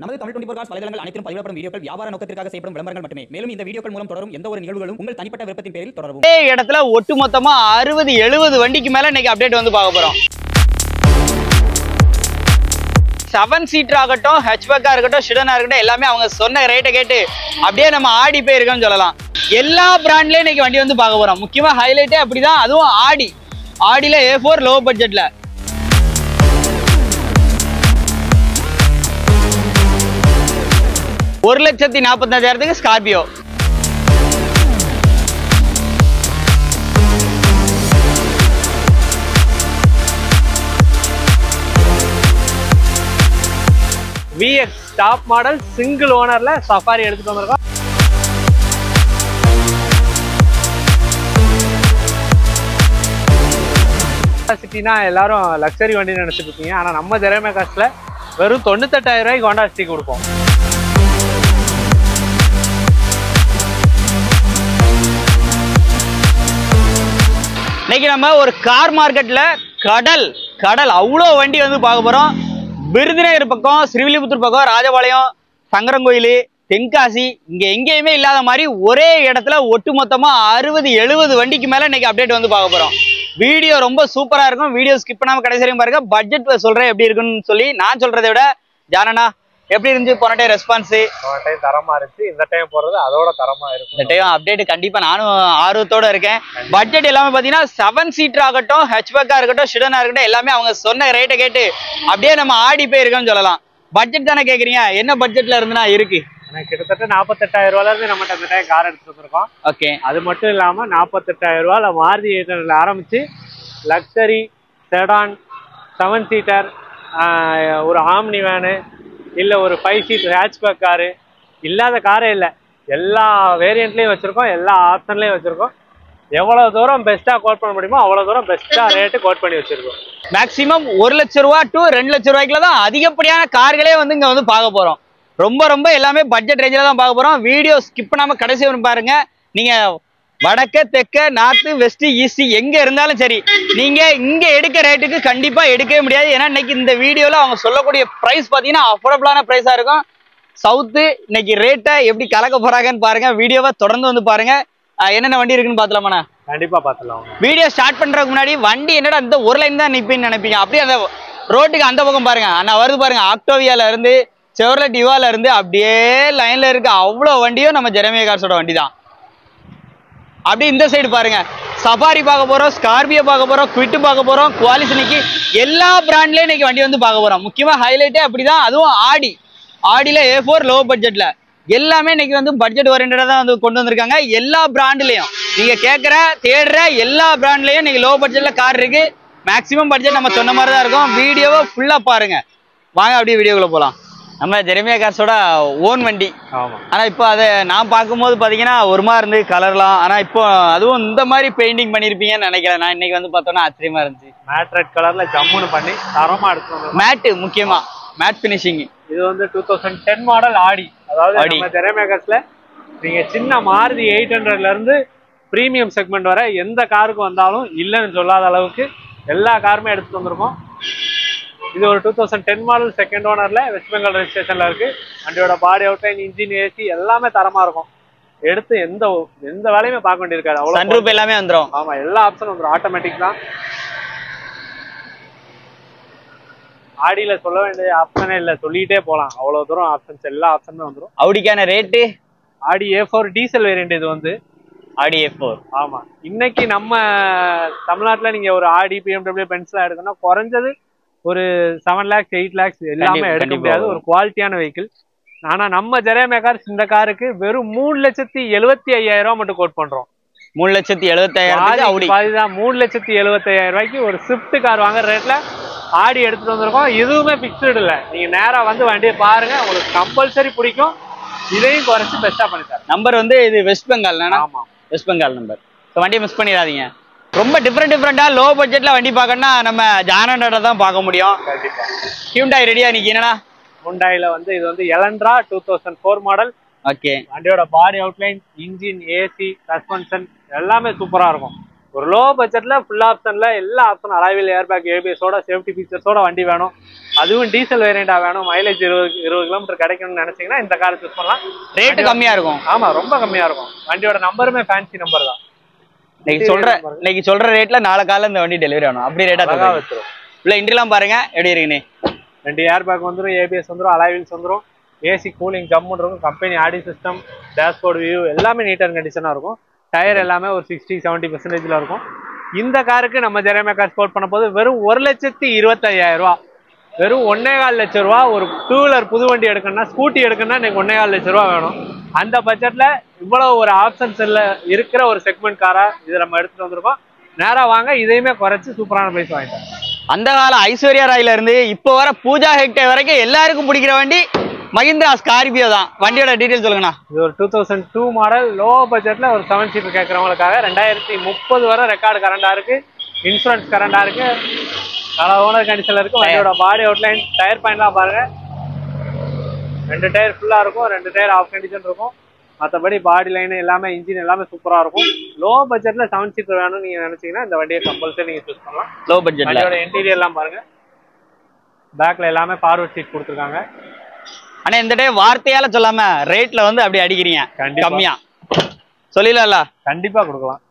நமது தமிழ் 24 காஸ் வலைதளங்கள் அனைத்தும் பதிவிடப்படும் வீடியோக்கள் வியாபார நோக்கத்திற்காக செய்யப்படும் விளம்பரங்கள் மட்டுமே. மேலும் இந்த வீடியோக்கள் மூலம் தொடரும் எந்த ஒரு நிகழ்வுகளும் உங்கள் தனிப்பட்ட விருப்பத்தின் பேரில் தொடரும். ஒரே இடத்துல ஒட்டுமொத்தமா 60-70 வண்டிக்கு மேல இன்னைக்கு அப்டேட் வந்து பார்க்க போறோம். 7 சீட்டர் ஆகட்டும், ஹெச்பேக்கா இருக்கட்டும், ஷிடனா இருக்கட்டும், எல்லாமே அவங்க சொன்ன ரேட்டை கேட்டு அப்படியே நம்ம ஆடி போயிருக்கோம்னு சொல்லலாம். எல்லா பிராண்ட்லயும் இன்னைக்கு வண்டி வந்து பார்க்க போறோம். முக்கியமா ஹைலைட்டே அப்படிதான், அதுவும் ஆடியில A4 லோ பட்ஜெட்ல. $1,45,000 Scorpio. VX top model single ஓனர்ல சஃபாரி எடுத்துட்டு வந்திருக்கோம். சிட்டினா எல்லாரும் லக்ஸரி வண்டி நினைச்சிட்டு இருக்கீங்க. ஆனா நம்ம ஜெரமே காஸ்ட்ல வெறும் 98,000 ரூபாய்க்கு ஹோண்டா சிட்டி கொடுப்போம். இன்னைக்கு நம்ம ஒரு கார் மார்க்கெட்ல கடல் அவ்வளோ வண்டி வந்து பார்க்க போறோம். விருதுநகர் பக்கம், ஸ்ரீவில்லிபுத்தூர் பக்கம், ராஜபாளையம், சங்கரங்கோயில், தென்காசி, இங்க எங்கேயுமே இல்லாத மாதிரி ஒரே இடத்துல ஒட்டுமொத்தமா 60-70 வண்டிக்கு மேல இன்னைக்கு அப்டேட் வந்து பார்க்க போறோம். வீடியோ ரொம்ப சூப்பரா இருக்கும். வீடியோ ஸ்கிப் பண்ணாம கடைசி வரைக்கும் பாருங்க. பட்ஜெட் சொல்றேன் எப்படி இருக்குன்னு சொல்லி. நான் சொல்றதை விட ஜானனா எப்படி இருந்துச்சு போன டைம் ரெஸ்பான்ஸ்? போன டைம் தரமா இருந்துச்சு, இந்த டைம் போறது அதோட தரமா இருக்கும். இந்த டைம் அப்டேட் கண்டிப்பா நானும் ஆர்வத்தோட இருக்கேன். பட்ஜெட் எல்லாமே பாத்தீங்கன்னா 7 சீட்டர் ஆகட்டும், ஹெச்பேக்கா இருக்கட்டும், ஷிடனா இருக்கட்டும், எல்லாமே அவங்க சொன்ன ரேட்டை கேட்டு அப்படியே நம்ம ஆடி போயிருக்கோம்னு சொல்லலாம். பட்ஜெட் தானே கேக்குறீங்க, என்ன பட்ஜெட்ல இருந்துனா இருக்கு? கிட்டத்தட்ட 48,000 ரூபாயில இருந்து நம்மகிட்ட இந்த டைம் கார் எடுத்துட்டு வந்திருக்கோம். ஓகே, அது மட்டும் இல்லாம 48,000 ரூபாயில மாருதி 800 ஆரம்பிச்சு லக்ஸரி, செடான், 7 சீட்டர், ஒரு ஆம்னி வேனு, இல்ல ஒரு 5 சீட்டர் ஹேட்ச்பேக் காரு, இல்லாத காரே இல்லை. எல்லா வேரியன்ட்லயும் வச்சிருக்கோம், எல்லா ஆப்ஷன்லயும் வச்சிருக்கோம். எவ்வளவு தூரம் பெஸ்டா கோட் பண்ண முடியுமோ அவ்வளவு தூரம் பெஸ்டா ரேட்டு கோட் பண்ணி வச்சிருக்கோம். மேக்சிமம் 1 லட்சம் ரூபா டு 2 லட்சம் ரூபாய்க்குல தான் அதிகப்படியான கார்களே வந்து இங்க வந்து பார்க்க போறோம். ரொம்ப எல்லாமே பட்ஜெட் ரேஞ்சில தான் பார்க்க போறோம். வீடியோ ஸ்கிப் பண்ணாம கடைசி வரைக்கும் பாருங்க. நீங்க வடக்கு, தெற்கு, நார்த்து, வெஸ்ட், ஈஸ்ட் எங்க இருந்தாலும் சரி, நீங்க இங்க எடுக்க ரேட்டுக்கு கண்டிப்பா எடுக்கவே முடியாது. ஏன்னா இன்னைக்கு இந்த வீடியோல அவங்க சொல்லக்கூடிய பிரைஸ் பாத்தீங்கன்னா அஃபோர்டபுளான பிரைஸா இருக்கும். சவுத்து இன்னைக்கு ரேட்டை எப்படி கலக்க போறாங்கன்னு பாருங்க. வீடியோவை தொடர்ந்து வந்து பாருங்க. என்னென்ன வண்டி இருக்குன்னு பாத்துலாமாண்ணா? கண்டிப்பா பாத்துலாம். வீடியோ ஸ்டார்ட் பண்றதுக்கு முன்னாடி வண்டி என்னடா இந்த ஒரு லைன் தான் நிப்பீன்னு நினைப்பீங்க. அப்படியே அந்த ரோட்டுக்கு அந்த பக்கம் பாருங்க, அண்ணா வருது பாருங்க. ஆக்டோவியால இருந்து, செவர்லெட் இவால இருந்து அப்படியே லைன்ல இருக்கு. அவ்வளோ வண்டியும் நம்ம ஜெரமே கார்ஸோட வண்டி தான். அப்படி இந்த சைடு பாருங்க, சஃபாரி பார்க்க போறோம், ஸ்கார்பியோ பார்க்க போறோம், குவிட் பார்க்க போறோம், குவாலிஸ். இன்னைக்கு எல்லா பிராண்ட்லயும் இன்னைக்கு வண்டி வந்து பார்க்க போறோம். முக்கியமா ஹைலைட்டே அப்படிதான், அதுவும் ஆடியில A4 லோ பட்ஜெட்ல. எல்லாமே இன்னைக்கு வந்து பட்ஜெட் ஓரியன்டா தான் வந்து கொண்டு வந்திருக்காங்க. எல்லா பிராண்ட்லயும் நீங்க தேடுற எல்லா பிராண்ட்லயும் இன்னைக்கு லோ பட்ஜெட்ல கார் இருக்கு. மேக்சிமம் பட்ஜெட் நம்ம சொன்ன மாதிரி தான் இருக்கும். வீடியோவை ஃபுல்லா பாருங்க. வாங்க அப்படியே வீடியோக்குள்ள போலாம். நம்ம ஜெரமே கார்ஸோட ஓன் வண்டி. ஆனா இப்போ அதை நான் பார்க்கும்போது பாத்தீங்கன்னா ஒரு மாதிரி இருந்து கலர்லாம். ஆனா இப்போ அதுவும் இந்த மாதிரி பெயிண்டிங் பண்ணிருப்பீங்கன்னு நினைக்கிறேன். நான் இன்னைக்கு வந்து பார்த்தோன்னா ஆச்சரியமா இருந்துச்சு. மேட் ரெட் கலர்ல ஜம்முன்னு பண்ணி தரமா எடுத்து மேட்டு, முக்கியமா மேட் பினிஷிங். இது வந்து 2010 மாடல் ஆடி. அதாவது நம்ம ஜெரமே கார்ஸ்ல நீங்க சின்ன மாருதி 800ல இருந்து பிரீமியம் செக்மெண்ட் வரை எந்த காருக்கு வந்தாலும் இல்லைன்னு சொல்லாத அளவுக்கு எல்லா காருமே எடுத்துட்டு வந்திருக்கோம். இது ஒரு 2010 மாடல் செகண்ட் ஓனர்ல வெஸ்ட் பெங்கால் ரெஜிஸ்ட்ரேஷன்ல இருக்கு. வண்டியோட பாடி அவுட்லைன், இன்ஜின், ஏசி எல்லாமே தரமா இருக்கும். எடுத்து எந்த வேலையுமே பார்க்க வேண்டியிருக்காது. அவ்வளவு சன்ரூஃப் எல்லாமே வந்துடும். ஆமா, எல்லா ஆப்ஷனும் வந்துடும். ஆட்டோமேட்டிக் தான். ஆடியில சொல்ல வேண்டிய ஆப்ஷனே இல்லை, சொல்லிட்டே போலாம். அவ்வளவு தூரம் ஆப்ஷன்ஸ், எல்லா ஆப்ஷனுமே வந்துடும். ஆடிக்கான ரேட்டு ஆடி A4 டீசல் வேரியன்ட். இது வந்து ஆடி A4. ஆமா, இன்னைக்கு நம்ம தமிழ்நாட்டுல நீங்க ஒரு ஆடி, BMW, பென்ஸ்லாம் எடுக்கணும்னா குறைஞ்சது ஒரு 7 lakhs 8 lakhs எல்லாமே எடுக்க முடியாது. ஒரு குவாலிட்டியான வெஹிக்கிள். ஆனா நம்ம ஜெரமே கார்ஸ் இந்த காருக்கு வெறும் 3,75,000 ரூபாய் மட்டும் கோட் பண்றோம். 3,75,000 அதுதான் 3,75,000 ரூபாய்க்கு ஒரு ஸ்விஃப்ட் கார் வாங்குற ரேட்ல ஆடி எடுத்துட்டு வந்திருக்கோம். எதுவுமே பிக்ஸ்டு இல்லை. நீங்க நேரா வந்து வண்டியை பாருங்க, உங்களுக்கு கம்பல்சரி பிடிக்கும். இதையும் குறைச்சு பெஸ்டா பண்ணிட்டாரு. நம்பர் வந்து இது வெஸ்ட் பெங்கால். ஆமா, வெஸ்ட் பெங்கால் நம்பர். வண்டியை மிஸ் பண்ணிடாதீங்க. ரொம்ப டிஃப்ரெண்டா லோ பட்ஜெட்ல வண்டி பார்க்கணும்னா நம்ம ஜானண்டா தான் பார்க்க முடியும். கண்டிப்பா. ஹியூண்டாய் ரெடியா இன்னைக்கு என்னன்னா? ஹியூண்டாயில வந்து இது வந்து எலன்ட்ரா 2004 மாடல். ஓகே. வண்டியோட body outline, engine, AC, suspension எல்லாமே சூப்பரா இருக்கும். ஒரு லோ பட்ஜெட்ல ஃபுல் ஆப்ஷன்ல எல்லா ஆப்ஷன் அலாய்வில் ஏர்பேக் ஏபிஎஸோட சேஃப்டி ஃபீச்சர்ஸோட வண்டி வேணும், அதுவும் டீசல் வேரியண்டா வேணும், மைலேஜ் 20 கிலோமீட்டர் கிடைக்கணும்னு நினைச்சீங்கன்னா இந்த கார் சூஸ் பண்ணலாம். ரேட்டு கம்மியா இருக்கும். ஆமா, ரொம்ப கம்மியா இருக்கும். வண்டியோட நம்பருமே ஃபேன்சி நம்பர் தான். இன்னைக்கு சொல்ற ரேட்ல நாளை காலையில இந்த வண்டி டெலிவரி ஆகணும், அப்படி ரேட்டா வச்சிரும். உள்ள இன்ட்ரிலாம் பாருங்க எப்படி இருக்குன்னு. 2 ஏர்பேக் வந்துடும், ஏபிஎஸ் வந்துடும், அலாய்வில்ஸ் வந்துடும், ஏசி கூலிங் ஜம்முன்னு இருக்கும், கம்பெனி ஆடி சிஸ்டம், டேஷ்போர்ட் வியூ எல்லாமே நீட் அண்ட் கண்டிஷனா இருக்கும். டயர் எல்லாமே ஒரு 60-70% இருக்கும். இந்த காருக்கு நம்ம ஜெரேமியா கார் ஸ்போர்ட் பண்ண போது வெறும் 1,25,000 ரூபா, வெறும் 1.25 லட்சம் ரூபா. ஒரு 2 வீலர் புது வண்டி எடுக்கணும்னா, ஸ்கூட்டி எடுக்கணும்னா இன்னைக்கு 1.25 லட்சம் ரூபா வேணும். அந்த பட்ஜெட்ல இவ்வளவு ஒரு ஆப்ஷன்ஸ் இருக்கிற ஒரு செக்மெண்ட் காரா இதை நம்ம எடுத்துட்டு வந்திருக்கோம். நேரா வாங்க, இதையுமே குறைச்சு சூப்பரான பிரைஸ் வாங்கிட்டோம். அந்த கால ஐஸ்வர்யா ராயில இருந்து இப்போ வர பூஜா ஹெக்டே வரைக்கும் எல்லாருக்கும் பிடிக்கிற வண்டி மஹிந்திரா ஸ்கார்பியோ தான். வண்டியோட டீடைல் சொல்லுங்கண்ணா. இது ஒரு 2002 மாடல், லோ பட்ஜெட்ல ஒரு 7 சீட்டர் கேட்கறவங்களுக்காக 2030 வரை ரெக்கார்டு கரண்டா இருக்கு, இன்சூரன்ஸ் கரண்டா இருக்கு, பல ஓனர் கண்டிஷன்ல இருக்கு. வண்டியோட பாடி அவுட்லைன், டயர் பாயிண்ட்லாம் பாருங்க. 2 டயர் ஃபுல்லா இருக்கும், 2 டயர் ஆஃப் கண்டிஷன் இருக்கும். மற்றபடி பாடி லைன் எல்லாமே, இன்ஜின் எல்லாமே சூப்பரா இருக்கும். லோ பட்ஜெட்ல 7 சீட்டர் வேணும்னு நீங்க நினைச்சீங்கன்னா இந்த வண்டியை கம்பல்சரி நீங்க சூஸ் பண்ணலாம். Low budget. வண்டியோட இன்டீரியர் எல்லாம் பாருங்க. பேக்ல எல்லாமே ஃபார்வர்ட் சீட் கொடுத்துருக்காங்க. ஆனா இந்த டைம் வார்த்தையால சொல்லாம ரேட்ல வந்து அப்படி அடிக்கிறீங்க கம்மியா சொல்லிடல. கண்டிப்பா கொடுக்கலாம்.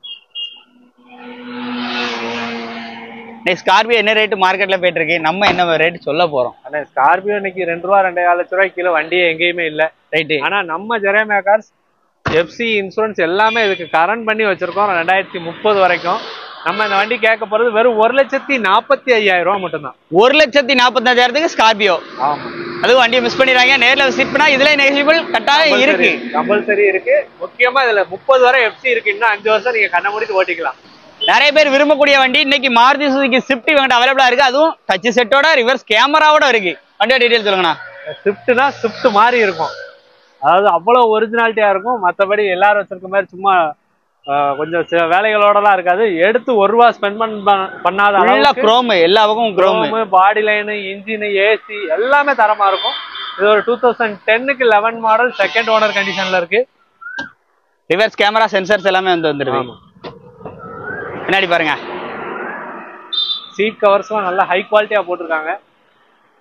ஸ்கார்பியோ என்ன ரேட் மார்க்கெட்ல போயிட்டு இருக்கு, நம்ம என்ன ரேட் சொல்ல போறோம்? ஆனா ஸ்கார்பியோ இன்னைக்கு 2 ரூபா 2.25 லட்சம் ரூபாய்க்கு கீழே வண்டியே எங்கேயுமே இல்ல. ரைட்டு. ஆனா நம்ம ஜெரேமியா கார்ஸ் எஃப்சி இன்சூரன்ஸ் எல்லாமே இதுக்கு கரண்ட் பண்ணி வச்சிருக்கோம் 2030 வரைக்கும். நம்ம இந்த வண்டி கேட்க போறது வெறும் 1,45,000 ரூபா மட்டும்தான். 1,45,000 ஸ்கார்பியோ. ஆமா, அது வண்டியை மிஸ் பண்ணிடுறாங்க. நேர்ல விசிட் பண்ணா இதுல நெகிஜிபிள் கட்டாயம் இருக்கு, கம்பல்சரி இருக்கு. முக்கியமா இதுல 30 வரை எஃப்சி இருக்கு. இன்னும் 5 வருஷம் நீங்க கண்ண மூடிட்டு ஓட்டிக்கலாம். நிறைய பேர் விரும்பக்கூடிய வண்டி இன்னைக்கு மாருதி சுசுகி ஸ்விஃப்ட் இவங்க அவைலபிளா இருக்கு. அதுவும் டச் செட்டோட ரிவர்ஸ் கேமராவோட இருக்கு. வண்டியோட டீடைல் சொல்லுங்கண்ணா. ஸ்விஃப்ட்னா ஸ்விஃப்ட் மாதிரி இருக்கும், அதாவது அவ்வளவு ஒரிஜினாலிட்டியா இருக்கும். மற்றபடி எல்லாரும் வச்சிருக்க மாதிரி சும்மா கொஞ்சம் சில வேலைகளோடலாம் இருக்காது. எடுத்து 1 ரூபா ஸ்பெண்ட் பண்ணாத அளவுக்கு குரோம், எல்லா பக்கமும் குரோம், பாடி லைனு, இன்ஜின், ஏசி எல்லாமே தரமா இருக்கும். இது ஒரு 2010க்கு 11 மாடல், செகண்ட் ஓனர் கண்டிஷன்ல இருக்கு. ரிவர்ஸ் கேமரா சென்சர்ஸ் எல்லாமே வந்துருது. பின்னாடி பாருங்க, சீட் கவர்ஸ்லாம் நல்லா ஹை குவாலிட்டியா போட்டிருக்காங்க.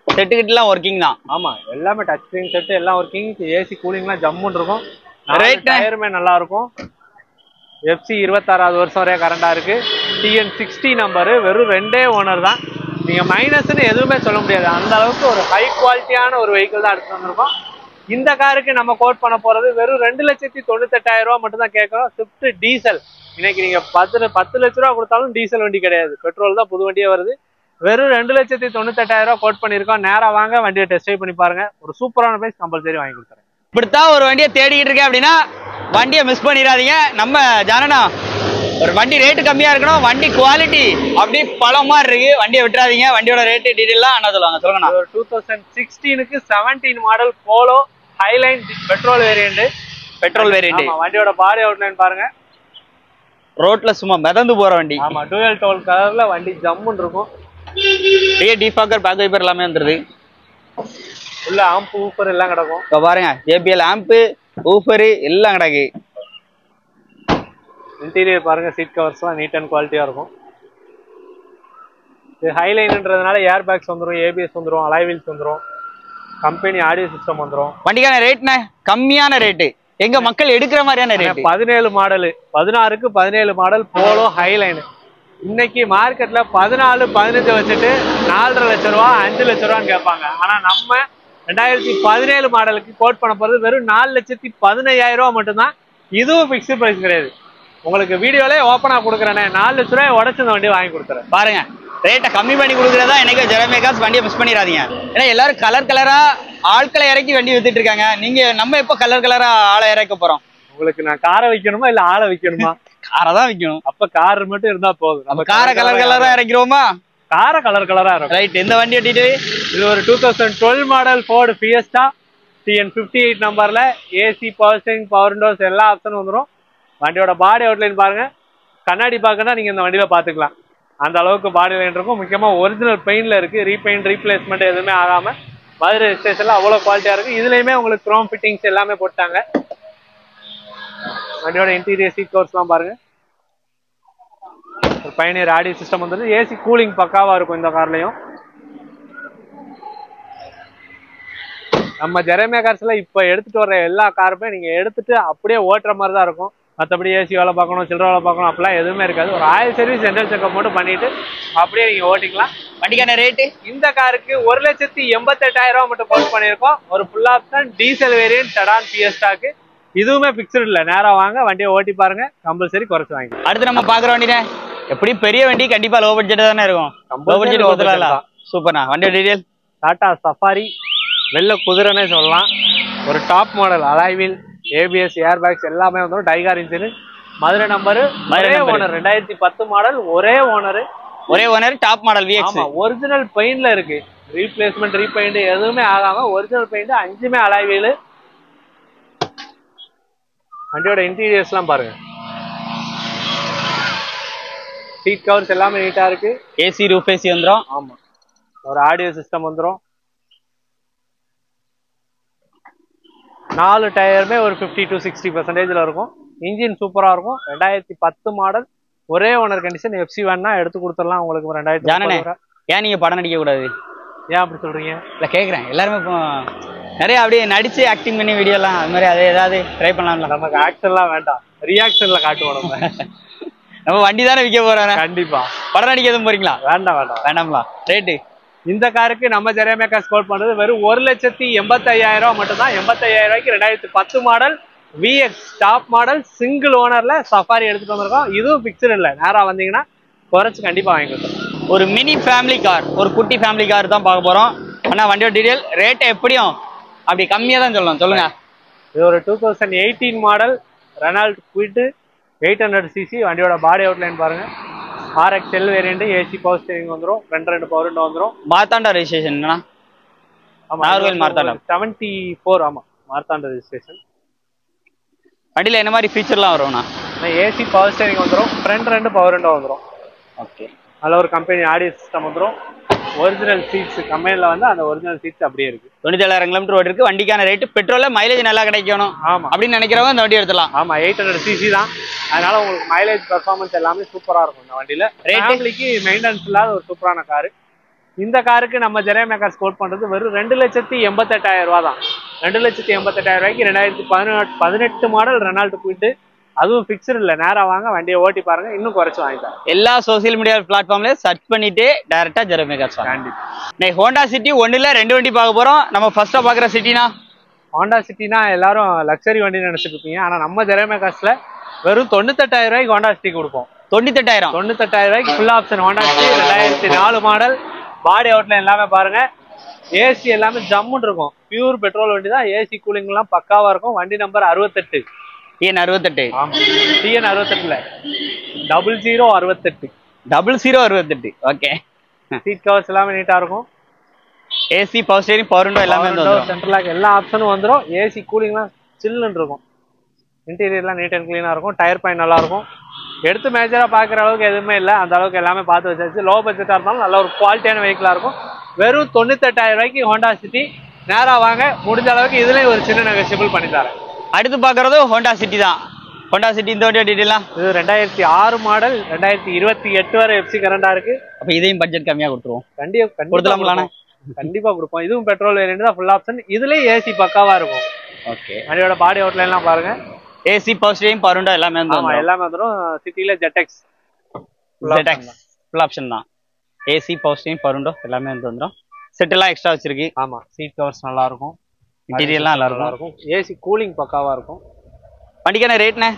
செட்டு கிட்டலாம் ஒர்க்கிங் தான். ஆமா, எல்லாமே டச் ஸ்கிரீன் செட் எல்லாம் ஒர்க்கிங். ஏசி கூலிங்லாம் ஜம்முன்னு இருக்கும். டயருமே நல்லா இருக்கும். எஃப்சி 26வது வருஷம் வரையா கரண்டா இருக்கு. டிஎன் 60 நம்பரு, வெறும் 2 ஓனர் தான். நீங்க மைனஸ்ன்னு எதுவுமே சொல்ல முடியாது. அந்த அளவுக்கு ஒரு ஹை குவாலிட்டியான ஒரு வெஹிக்கிள் தான் எடுத்துட்டு வந்திருக்கோம். இந்த காருக்கு நம்ம கோட் பண்ண போறது வெறும் 2,98,000 ரூபா மட்டும் தான் கேட்கறோம். Swift diesel. இன்னைக்கு நீங்க 10 லட்ச ரூபா கொடுத்தாலும் டீசல் வண்டி கிடையாது, பெட்ரோல் தான் புது வண்டியே வருது. வெறும் 2,98,000 ரூபா கோட் பண்ணிருக்கோம். நேரா வாங்க, வண்டியை டெஸ்ட் ட்ரைவ் பண்ணி பாருங்க. ஒரு சூப்பரான பிரைஸ் கம்பல்சரி வாங்கி கொடுத்துறேன். இப்படித்தான் ஒரு வண்டியை தேடிக்கிட்டு இருக்கேன் அப்படின்னா வண்டியை மிஸ் பண்ணிடாதீங்க. நம்ம ஜானனா ஒரு வண்டி ரேட்டு கம்மியா இருக்கணும், வண்டி குவாலிட்டி அப்படி பழம் மாதிரி இருக்கு, வண்டியை விட்டுறாதீங்க. வண்டியோட ரேட்டு டீடைல்லாம் என்ன சொல்லுவாங்க சொல்லுங்க. 2016க்கு 17 model Polo Highline petrol variant. வண்டியோட பாடி அவுட்லைன் பாருங்க. ரோட்ல சும்மா மிதந்து போற வண்டி. ஆமா, டூயல் டோல் கலர்ல வண்டி ஜம்முன்னு இருக்கும். டிஃபாக்கர் பேக் வைப்பர் எல்லாமே வந்துருது. உள்ள ஆம்ப் ஊஃபர் எல்லாம் கிடக்கும். இப்ப பாருங்க, ஜேபிஎல் ஆம்ப் ஊஃபர் எல்லாம் கிடக்கு. இன்டீரியர் பாருங்க, சீட் கவர்ஸ்லாம் நீட் அண்ட் குவாலிட்டியா இருக்கும். இது ஹைலைன்ன்றதுனால ஏர் பேக்ஸ் வந்துடும், ஏபிஎஸ் வந்துடும், அலாய் வீல்ஸ் வந்துடும், கம்பெனி ஆடியோ சிஸ்டம் வந்துடும். வண்டிக்கான ரேட்னா கம்மியான ரேட்டு, எங்க மக்கள் எடுக்கிற மாதிரியான ரேட். 17 மாடல், 16க்கு 17 மாடல் போலோ ஹைலைன். இன்னைக்கு மார்க்கெட்ல 14, 15 வச்சுட்டு 4.5 லட்சம் ரூபா 5 லட்சம் ரூபான்னு கேட்பாங்க. ஆனா நம்ம 2017 மாடலுக்கு கோட் பண்ண போறது வெறும் 4,15,000 ரூபா மட்டும்தான். இதுவும் பிக்ஸ்டு பிரைஸ் கிடையாது. உங்களுக்கு வீடியோலே ஓப்பனா கொடுக்குறேனே, 4 லட்ச ரூபாய் உடச்சு இந்த வண்டியை வாங்கி கொடுத்துறேன். பாருங்க, ரேட்டை கம்மி பண்ணி கொடுக்குறதா எனக்கு ஜெரேமியா கார்ஸ். வண்டியை மிஸ் பண்ணிடாதீங்க. ஏன்னா எல்லாரும் கலர் கலரா ஆட்களை இறக்கி வண்டி வித்துட்டு இருக்காங்க. நீங்க நம்ம எப்ப கலர் கலரா ஆளை இறக்க போறோம்? உங்களுக்கு நான் காரை வைக்கணுமா இல்ல ஆளை வைக்கணுமா? காரை தான் வைக்கணும். அப்ப கார் மட்டும் இருந்தா போதும். நம்ம காரை கலர் கலரா இறக்கிறோமா? காரை கலர் கலரா இருக்கும். ரைட். இந்த வண்டியை டீடைல், இது ஒரு 2012 மாடல் ஃபோர்டு ஃபியஸ்டா, டிஎன் 58 நம்பர்ல. AC, power steering, power Windows எல்லா ஆப்ஷனும் வந்துடும். வண்டியோட பாடி அவுட்லைன் பாருங்க. கண்ணாடி பார்க்கணும்னா நீங்க இந்த வண்டியில பாத்துக்கலாம். அந்த அளவுக்கு பாடி லைன் இருக்கும். முக்கியமா ஒரிஜினல் பெயிண்ட்ல இருக்கு, ரீபெயிண்ட் ரீப்ளேஸ்மெண்ட் எதுவுமே ஆகாம மதுரை ஸ்டேஷன்ல அவ்வளவு குவாலிட்டியா இருக்கு. இதுலயுமே உங்களுக்கு குரோம் ஃபிட்டிங்ஸ் எல்லாமே போட்டாங்க. வண்டியோட இன்டீரியர் சீட் கவர்ஸ் எல்லாம் பாருங்க. ஒரு பயணியர் ஆடியோ சிஸ்டம் வந்துருது. ஏசி கூலிங் பக்காவா இருக்கும் இந்த கார்லயும். நம்ம ஜெரேமியா கார்ஸ்ல இப்ப எடுத்துட்டு வர்ற எல்லா காருமே நீங்க எடுத்துட்டு அப்படியே ஓட்டுற மாதிரி தான் இருக்கும். மற்றபடி ஏசி வேலை பார்க்கணும், சில்லற வேலை பார்க்கணும் அப்படிலாம் எதுவுமே இருக்காது. ஒரு ஆயில் சர்வீஸ், ஜென்ரல் செக்அப் மட்டும் பண்ணிட்டு அப்படியே நீங்க ஓட்டிக்கலாம். வண்டிக்கான ரேட்டு இந்த காருக்கு 1,88,000 மட்டும் போஸ்ட் பண்ணியிருக்கோம். ஒரு full option diesel variant sedan ஃபியஸ்டாக்கு. இதுவுமே பிக்சர் இல்ல, நேரா வாங்க வண்டியை ஓட்டி பாருங்க, கம்பல்சரி குறைச்சு வாங்க. அடுத்து நம்ம பாக்குற வண்டினே எப்படி பெரிய வண்டி, கண்டிப்பா லோ பட்ஜெட் தானே இருக்கும். லோ பட்ஜெட் ஓதலாம். சூப்பர்ண்ணா. வண்டியோட டீடைல் டாடா சஃபாரி வெள்ள குதிரைன்னே சொல்லலாம். ஒரு top model alloy wheel, ABS, air bags எல்லாமே வந்துடும். டைகார் இன்ஜின், மதுரை நம்பரு, ஒரே ஓனர், 2010 மாடல், ஒரே owner, top model VX. Original பெயிண்ட்ல இருக்கு. ரீப்ளேஸ்மெண்ட், ரீபெயிண்ட் எதுவுமே ஆகாம ஒரிஜினல் பெயிண்ட், 5மே அலாய்வில். வண்டியோட இன்டீரியர்ஸ் எல்லாம் பாருங்க. சீட் கவர்ஸ் எல்லாமே நீட்டா இருக்கு. ஏசி, ரூஃப் ஏசி வந்துடும். ஆமா, ஒரு ஆடியோ சிஸ்டம் வந்துடும். 4 டயருமே ஒரு 50 to 60% இருக்கும். இன்ஜின் சூப்பரா இருக்கும். 2010 மாடல், ஒரே ஓனர் கண்டிஷன். எஃப்சி வேணா எடுத்து கொடுத்துடலாம் உங்களுக்கு. 2000. ஏன் நீங்க படம் நடிக்க கூடாது? ஏன் அப்படி சொல்றீங்க? இல்ல கேக்குறேன். எல்லாருமே இப்போ நிறைய அப்படியே நடிச்சு ஆக்டிங் பண்ணி வீடியோ எல்லாம் அது மாதிரி அதை ஏதாவது ட்ரை பண்ணலாம்ல. நமக்கு ஆக்ஷன்லாம் வேண்டாம், ரியாக்ஷன்ல காட்டுவோம் நம்ம. நம்ம வண்டி தானே விற்க போறோம். கண்டிப்பா. படம் நடிக்க எதுவும் போறீங்களா? வேண்டாம்லாம். ரேட்டு இந்த காருக்கு நம்ம ஜெரேமியா கார்ஸ் கோட் பண்றது வெறும் 1,85,000 மட்டும் தான். 85,000 2010 model VX top model single ஓனர்ல சஃபாரி எடுத்துட்டு வந்திருக்கோம். இதுவும் பிக்சர் இல்லை, நேரா வந்தீங்கன்னா குறைச்சு கண்டிப்பா வாங்கி கொடுத்துருவோம். ஒரு மினி ஃபேமிலி கார், ஒரு குட்டி ஃபேமிலி கார் தான் பார்க்க போறோம். ஆனா வண்டியோட டீடைல் ரேட் எப்படியும் அப்படி கம்மியா தான் சொல்லணும். சொல்லுங்க. இது ஒரு 2018 மாடல் ரெனால்ட் குவிட் 800cc. வண்டியோட பாடி அவுட்லைன் பாருங்க. RXL variant, AC power steering வந்துடும். 2 பவர் விண்டோ வந்துடும். மார்த்தாண்டா ரெஜிஸ்ட்ரேஷன் என்னன்னா? மார்த்தாண்டா 74. ஆமா, மார்த்தாண்டா ரெஜிஸ்ட்ரேஷன். வண்டியில என்ன மாதிரி ஃபீச்சர்லாம் வரும்னா? ஏசி பவர் ஸ்டீரிங் வந்துடும். ஃப்ரண்ட் 2 பவர் விண்டோ வந்துடும். ஓகே. அதில் ஒரு கம்பெனி ஆடியோ சிஸ்டம் வந்துடும். ஒரிஜினல் சீட்ஸ் கம்பெனில வந்து அந்த ஒரிஜினல் சீட்ஸ் அப்படியே இருக்கு. 97,000 கிலோமீட்டர் ஓடி இருக்கு. வண்டிக்கான ரேட்டு பெட்ரோல்ல மைலேஜ் நல்லா கிடைக்கணும். ஆமா அப்படின்னு நினைக்கிறவங்க இந்த வண்டி எடுத்துலாம். ஆமா, 800cc தான். அதனால உங்களுக்கு மைலேஜ் பெர்ஃபார்மன்ஸ் எல்லாமே சூப்பரா இருக்கும் இந்த வண்டியில. ஃபேமிலிக்கு மெயின்டெனன்ஸ் இல்லாத ஒரு சூப்பரான காரு. இந்த காருக்கு நம்ம ஜெரேமியா கார்ஸ் கோட் பண்றது வெறும் 2,88,000 தான். 2,88,000 2018 மாடல் ரெனால்ட் குவிட். அதுவும் பிக்சர் இல்ல, நேரா வாங்க வண்டியை ஓட்டி பாருங்க, இன்னும் குறைச்சு வாங்கிட்டாங்க. எல்லா சோசியல் மீடியா பிளாட்ஃபார்ம்ல சர்ச் பண்ணிட்டு டைரக்டா ஜெரேமியா கார்ஸ் வாங்க. கண்டிப்பா. ஹோண்டா சிட்டி 1 இல்ல 2 வண்டி பார்க்க போறோம். நம்ம ஃபர்ஸ்டா பாக்குற சிட்டினா ஹோண்டா சிட்டினா எல்லாரும் லக்ஸரி வண்டி நினைச்சிட்டு இருப்பீங்க. ஆனா நம்ம ஜெரேமியா கார்ஸ்ல வெறும் 98,000 ஹோண்டா சிட்டி கொடுப்போம். 98,000 full option Honda city 2004 model. பாடி அவுட்லைன் எல்லாமே பாருங்க. ஏசி எல்லாமே ஜம்முன்னு இருக்கும். பியூர் பெட்ரோல் வண்டி தான். ஏசி கூலிங் எல்லாம் பக்காவா இருக்கும். வண்டி நம்பர் 68. TN 68. ஆமா, TN 68 0068. 0068. ஓகே. சீட் கவர்ஸ் எல்லாமே நீட்டா இருக்கும். AC power steering power window எல்லாமே வந்துரும். சென்ட்ரல் லாக் எல்லா ஆப்ஷனும் வந்துரும். ஏசி கூலிங்லாம் சில்லுன்னு இருக்கும். இன்டீரியர்லாம் நீட் அண்ட் கிளீனா இருக்கும். டயர் பாயிண்ட் நல்லா இருக்கும். எடுத்து மேஜரா பாக்குற அளவுக்கு எதுவுமே இல்லை. அந்த அளவுக்கு எல்லாமே பார்த்து வச்சாச்சு. லோ பட்ஜெட்டா இருந்தாலும் நல்ல ஒரு குவாலிட்டியான வெஹிக்கிளா இருக்கும். வெறும் 98,000 ஹோண்டா சிட்டி. நேரா வாங்க, முடிஞ்ச அளவுக்கு இதுலயும் ஒரு சின்ன நெகோஷியபிள் பண்ணி தரேன். அடுத்து பாக்குறது ஹோண்டா சிட்டி தான். ஹோண்டா சிட்டி இந்த வண்டியோட டீடைலாம் இது 2006 மாடல் 2028 வரை எஃப்சி கரண்டா இருக்கு. அப்ப இதையும் பட்ஜெட் கம்மியா கொடுத்துருவோம். கண்டிப்பா கொடுப்போம். இதுவும் பெட்ரோல் வேரியன்ட் தான், ஃபுல் ஆப்ஷன். இதுலயே ஏசி பக்காவா இருக்கும். ஓகே. வண்டியோட பாடி அவுட்லைன் எல்லாம் பாருங்க. AC power steering power window எல்லாமே வந்துரும். ஆமா, எல்லாமே வந்துரும். சிட்டில ZX ஃபுல் ஆப்ஷன் தான். AC power steering power window எல்லாமே வந்துரும். செட் எல்லாம் எக்ஸ்ட்ரா வச்சிருக்கு. ஆமா, சீட் கவர்ஸ் நல்லா இருக்கும். இன்டீரியர்லாம் நல்லா இருக்கும். ஏசி கூலிங் பக்காவா இருக்கும். வண்டிக்கான ரேட்னே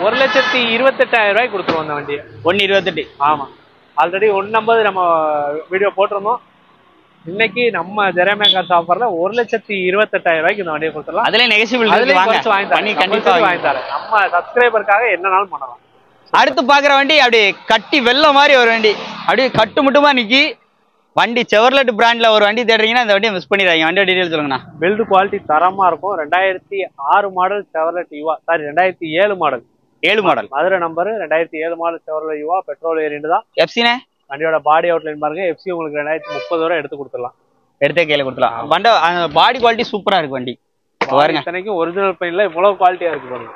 1,28,000 கொடுத்துருவோம் அந்த வண்டியை. 1,28. ஆமா, ஆல்ரெடி 1,50 நம்ம வீடியோ போட்டிருந்தோம். இன்னைக்கு நம்ம ஜெரேமியா கார்ஸ் ஆஃபர்ல 1,28,000 இந்த வண்டியை கொடுத்துடலாம். அதுல நெகோஷியபிள் கண்டிப்பா வாங்கி தரேன். நம்ம சப்ஸ்கிரைபருக்காக என்னனாலும் பண்ணலாம். அடுத்து பாக்குற வண்டி அப்படியே கட்டி வெள்ள மாதிரி ஒரு வண்டி. அப்படியே கட்டு மட்டுமா நிக்கி. வண்டி செவர்லெட் பிராண்ட்ல ஒரு வண்டி தேடுறீங்கன்னா இந்த வண்டியை மிஸ் பண்ணிடுறாங்க. வண்டியோட டீடைல் சொல்லுங்கண்ணா. பில்டு குவாலிட்டி தரமா இருக்கும். 2006 model Chevrolet UVA. Sorry, 2007 model. 7 model Madurai number. 2007 model Chevrolet UVA. Petrol variant தான். எஃப்சினே வண்டியோட பாடி அவுட்லைன் பாருங்க. எஃப்சி உங்களுக்கு 2030 வரை எடுத்து கொடுத்துடலாம். எடுத்தே கையில கொடுத்துலாம். வண்டி பாடி குவாலிட்டி சூப்பரா இருக்கு. வண்டி பாருங்க. இத்தனைக்கும் ஒரிஜினல் பெயிண்ட்ல இவ்வளவு குவாலிட்டியா இருக்கு பாருங்க.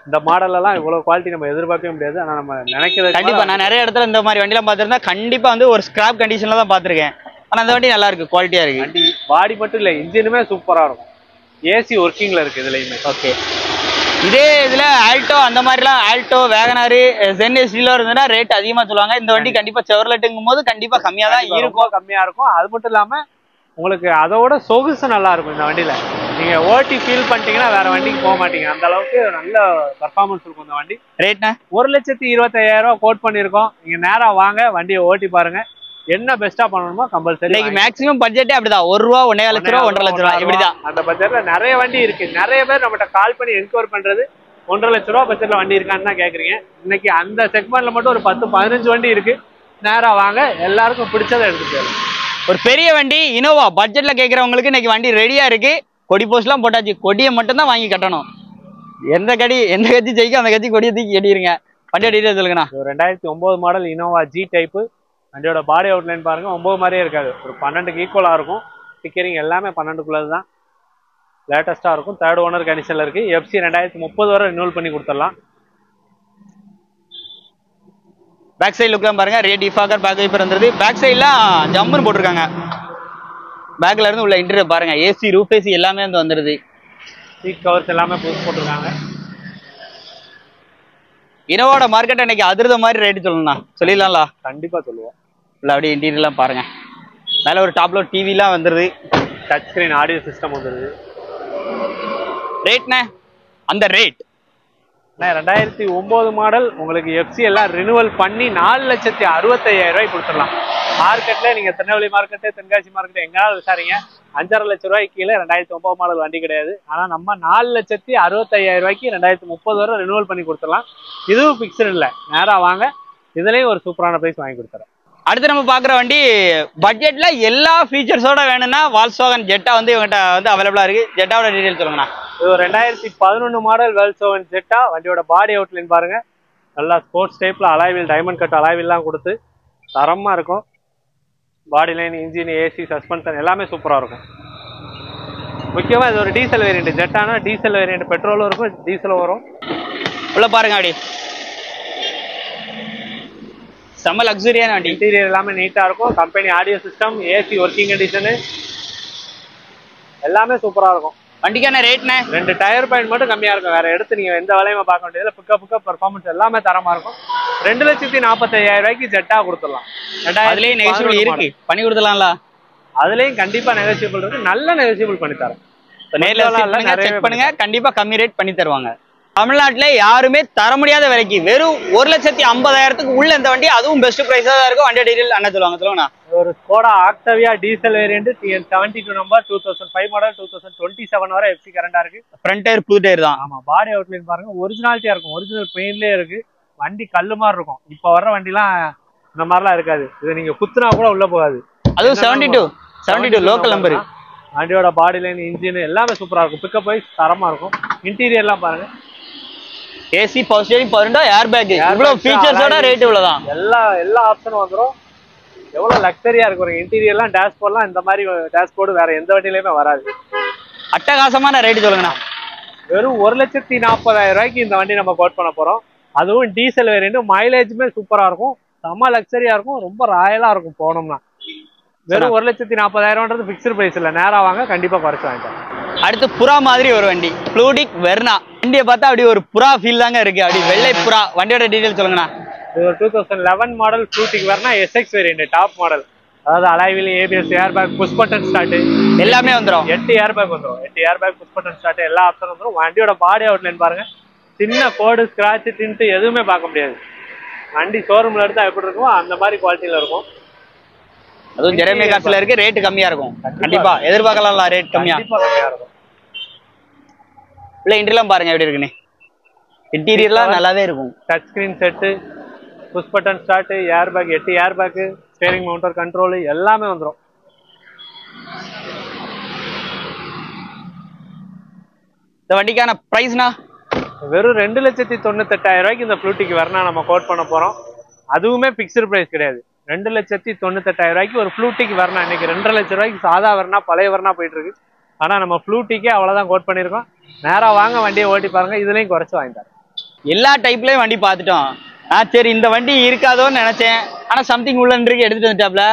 இந்த மாடல் எல்லாம் இவ்வளவு குவாலிட்டி நம்ம எதிர்பார்க்கவே முடியாது. ஆனா நம்ம நினைக்கிறது கண்டிப்பா நான் நிறைய இடத்துல இந்த மாதிரி வண்டிலாம் பார்த்திருந்தா கண்டிப்பா வந்து ஒரு ஸ்கிராப் கண்டிஷன்ல தான் பார்த்திருக்கேன். ஆனா அந்த வண்டி நல்லா இருக்கு, குவாலிட்டியா இருக்கு. வண்டி பாடி மட்டும் இல்ல, இன்ஜினுமே சூப்பரா இருக்கும். ஏசி ஒர்க்கிங்ல இருக்கு இதுலயுமே. ஓகே, இதே இதுல ஆல்டோ அந்த மாதிரிலாம் ஆல்டோ வேகனாரு ஜென் எஸ்டில இருந்ததுன்னா ரேட் அதிகமா சொல்லுவாங்க. இந்த வண்டி கண்டிப்பா செவர்லெட்டுங்கும் போது கண்டிப்பா கம்மியா தான் இருக்கும். கம்மியா இருக்கும். அது மட்டும் இல்லாம உங்களுக்கு அதோட சொகுசு நல்லா இருக்கும் இந்த வண்டியில. நீங்க ஓட்டி ஃபீல் பண்ணிட்டீங்கன்னா வேற வண்டிக்கு போக மாட்டீங்க. அந்த அளவுக்கு நல்ல பர்ஃபார்மன்ஸ் இருக்கும் இந்த வண்டி. ரேட்னா 1,25,000 கோட் பண்ணிருக்கோம். நீங்க நேரா வாங்க, வண்டியை ஓட்டி பாருங்க. என்ன பெஸ்டா பண்ணணுமோ கம்பல்சரி. இன்னைக்கு மேக்ஸிமம் பட்ஜெட்டே அப்படிதான், 1 ரூபா 1.5 லட்ச ரூபா 1.5 லட்ச ரூபா இப்படிதான். அந்த பட்ஜெட்ல நிறைய வண்டி இருக்கு. நிறைய பேர் நம்மகிட்ட கால் பண்ணி என்கொயரி பண்றது 1.5 லட்ச ரூபா பட்ஜெட்ல வண்டி இருக்கான்னு தான் கேக்குறீங்க. இன்னைக்கு அந்த செக்மெண்ட்ல மட்டும் ஒரு 10-15 வண்டி இருக்கு. நேரா வாங்க, எல்லாருக்கும் பிடிச்சதை எடுத்துட்டு. ஒரு பெரிய வண்டி இனோவா பட்ஜெட்ல கேட்கறவங்களுக்கு இன்னைக்கு வண்டி ரெடியா இருக்கு. கொடி போஸ்ட்லாம் போட்டாச்சு, கொடியை மட்டும் தான் வாங்கி கட்டணும். எந்த கட்சி ஜெயிக்கும் அந்த கட்சி கொடியை தூக்கி கட்டிடுங்க. வண்டியோட டீடைல் சொல்லுங்கண்ணா. 2009 மாடல் இனோவா ஜி டைப்பு. வண்டியோட பாடி அவுட்லைன் பாருங்க, 9 மாதிரியே இருக்காது, ஒரு 12க்கு ஈக்குவலா இருக்கும். ஸ்டிக்கரிங் எல்லாமே 12க்குள்ளது தான். லேட்டஸ்டா இருக்கும். 3rd ஓனர் கண்டிஷன்ல இருக்கு. எஃப்சி 2030 வரை ரினியூல் பண்ணி கொடுத்துடலாம். பேக் சைடு லுக்லாம் பாருங்க, ரேட் டிஃபாகர் பேக் வைப்பர் வந்துருது. பேக் சைட்லாம் ஜம்முன்னு போட்டிருக்காங்க. பேக்ல இருந்து உள்ள இன்டீரியர் பாருங்க, ஏசி ரூஃப் ஏசி எல்லாமே வந்து வந்துருது. சீட் கவர்ஸ் எல்லாமே புதுசு போட்டிருக்காங்க. இனோவோட மார்க்கெட் இன்னைக்கு அதிர்த மாதிரி ரேட்டு சொல்லணும்ண்ணா, சொல்லிடலாம்ல? கண்டிப்பா சொல்லுவோம். இல்லை அப்படியே இன்டீரியர்லாம் பாருங்க, மேலே ஒரு டாப்ல ஒரு டிவிலாம் வந்துருது. டச் ஸ்கிரீன் ஆடியோ சிஸ்டம் வந்துருது. ரேட்ண்ணே அந்த ரேட் 2009 மாடல் உங்களுக்கு எஃப்சி எல்லாம் ரினுவல் பண்ணி 4,65,000 ரூபாய்க்கு கொடுத்துடலாம். மார்க்கெட்ல நீங்க திருநெல்வேலி மார்க்கெட்டு, தென்காசி மார்க்கெட்டு எங்கேயாவது விசாரிங்க, 5.5 லட்ச ரூபாய்க்கு கீழே 2009 மாடல் வண்டி கிடையாது. ஆனா நம்ம 4,65,000 ரூபாய்க்கு 2030 வரை ரினுவல் பண்ணி கொடுத்துடலாம். இதுவும் பிக்சர் இல்லை, நேரா வாங்க, இதுலயும் ஒரு சூப்பரான பிரைஸ் வாங்கி கொடுத்துறேன். அடுத்து நம்ம பாக்குற வண்டி பட்ஜெட்ல எல்லா ஃபீச்சர்ஸோட வேணும்னா வால்ஸ்வாகன் ஜெட்டா வந்து இவங்ககிட்ட வந்து அவைலபிளா இருக்கு. ஜெட்டாவோட டீடைல் சொல்லுங்கண்ணா. இது 2011 மாடல் வால்ஸ்வாகன் ஜெட்டா. வண்டியோட பாடி அவுட்லைன் பாருங்க, நல்லா ஸ்போர்ட்ஸ் டைப்ல அலாய்வில் டைமண்ட் கட் அலாய்வில்லாம் கொடுத்து தரமா இருக்கும். பாடி லைன், இன்ஜின், ஏசி, சஸ்பென்ஷன் எல்லாமே சூப்பரா இருக்கும். முக்கியமா இது ஒரு டீசல் வேரியன்ட். ஜெட்டானா டீசல் வேரியன்ட், பெட்ரோலும் இருக்கும் டீசலும் வரும். உள்ள பாருங்க, அப்படி செம்ம லக்ஸரியான வண்டி. இன்டீரியர் எல்லாமே நீட்டா இருக்கும். Company audio system, AC working condition எல்லாமே சூப்பரா இருக்கும். வண்டிக்கான ரேட்ண்ணே 2 டயர் பாயிண்ட் மட்டும் கம்மியா இருக்கும். வேற எடுத்து நீங்க எந்த வேலையுமே பார்க்க வேண்டியதுல பிக்கப் பெர்ஃபார்மன்ஸ் எல்லாமே தரமா இருக்கும். 2,45,000 ரூபாய்க்கு ஜெட்டா கொடுத்துடலாம். அதுலயும் நெகோசியபிள் இருக்கு, பண்ணி கொடுத்துடலாம்ல? அதுலயும் கண்டிப்பா நெகோசியபிள் இருக்கு, நல்ல நெகோசியபிள் பண்ணி தரேன். நேர்ல செக் பண்ணுங்க, கண்டிப்பா கம்மி ரேட் பண்ணி தருவாங்க. தமிழ்நாட்டுல யாருமே தர முடியாத விலைக்கு வெறும் 1,50,000 உள்ள இந்த வண்டி, அதுவும் பெஸ்ட் பிரைஸா தான் இருக்கும். வண்டி டீடைல் என்ன சொல்லுவாங்க சொல்லுங்கண்ணா. ஒரு Skoda Octavia diesel variant, TN72 number, 2005 model, 2027 வரை எஃப்சி கரண்டா இருக்கு. ஃப்ரண்ட் டயர் புது டயர் தான். ஆமா, பாடி அவுட்லைன் பாருங்க, ஒரிஜினாலிட்டியா இருக்கும். ஒரிஜினல் பெயின்லயே இருக்கு. வண்டி கல்லு மாதிரி இருக்கும். இப்ப வர்ற வண்டிலாம் இந்த மாதிரிலாம் இருக்காது. இது நீங்க குத்துனா கூட உள்ள போகாது. அதுவும் 72 லோக்கல் நம்பர். வண்டியோட பாடி லைன், இன்ஜின் எல்லாமே சூப்பரா இருக்கும். பிக்கப் வைஸ் தரமா இருக்கும். இன்டீரியர்லாம் பாருங்க, AC, power steering, power window, air bag, இவ்வளவு ஃபீச்சர்ஸோட ரேட் இவ்வளவுதான். எல்லா ஆப்ஷனும் வந்துரும். எவ்வளவு லக்ஸரியா இருக்கு. இன்டீரியர்லாம், டேஷ்போர்ட்லாம் இந்த மாதிரி டேஷ்போர்டு வேற எந்த வண்டியிலுமே வராது. அட்டகாசமான ரேட் சொல்லுங்கண்ணா. வெறும் 1,40,000 ரூபாய்க்கு இந்த வண்டி நம்ம கோட் பண்ண போறோம். அதுவும் டீசல் வேரியன்ட். மைலேஜுமே சூப்பரா இருக்கும், செம்ம லக்ஸரியா இருக்கும், ரொம்ப ராயலா இருக்கும் போனோம்னா. வெறும் 1,40,000 பிக்ஸ்டு பிரைஸ் இல்ல, நேரா வாங்க, கண்டிப்பா குறைச்சு வாங்கிக்கலாம். அடுத்து புறா மாதிரி ஒரு வண்டி, ஃப்ளூடிக் வெர்னா. வண்டியை பார்த்தா அப்படி ஒரு புறா ஃபீல் தாங்க இருக்கு, அப்படி வெள்ளை புறா. வண்டியோட டீடைல் சொல்லுங்கண்ணா. இது ஒரு 2011 model fluidic Verna SX variant, top model. அதாவது alloy wheel, ABS, air bag, push button start எல்லாமே வந்துடும். 8 ஏர் பேக் வந்துடும். 8 air bag, push button start எல்லா ஆப்ஷனும் வந்துடும். வண்டியோட பாடி அவுட்லைன் பாருங்க, சின்ன கோடு, ஸ்கிராட்ச், டிண்ட் எதுவுமே பார்க்க முடியாது. வண்டி ஷோரூம்ல எடுத்தா எப்படி இருக்கும் அந்த மாதிரி குவாலிட்டியில இருக்கும். அதுவும் ஜெரமே காசுல இருக்கு, ரேட் கம்மியா இருக்கும். கண்டிப்பா எதிர்பார்க்கலாம்ல, ரேட் கம்மியா இருக்கும். இல்ல இன்டீரியர்லாம் பாருங்க எப்படி இருக்குன்னு. இன்டீரியர்லாம் நல்லாவே இருக்கும். Touch screen set, push button start, air bag, 8 air bag, steering mounted control எல்லாமே வந்துடும். இந்த வண்டிக்கான பிரைஸ்னா வெறும் 2,98,000 ரூபாய்க்கு இந்த ஃப்ளூட்டிக்கு வரனா நம்ம கோட் பண்ண போறோம். அதுவுமே பிக்சர் பிரைஸ் கிடையாது. 2,98,000 ரூபாய்க்கு ஒரு ஃப்ளூட்டிக்கு வரனா. இன்னைக்கு 2.5 லட்ச ரூபாய்க்கு சாதா வரனா, பழைய வரனா போயிட்டு இருக்கு. ஆனா நம்ம ஃப்ளூட்டிக்கே அவ்வளவுதான் கோட் பண்ணிருக்கோம். நேரா வாங்க, வண்டியை ஓட்டி பாருங்க, இதுலயும் குறைச்சு வாங்கி தரேன். எல்லா டைப்லயும் வண்டி பார்த்துட்டோம். சரி இந்த வண்டி இருக்காதோன்னு நினைச்சேன். ஆனா சம்திங் உள்ளன்றிருக்கு எடுத்துட்டு வந்துட்டாப்ல.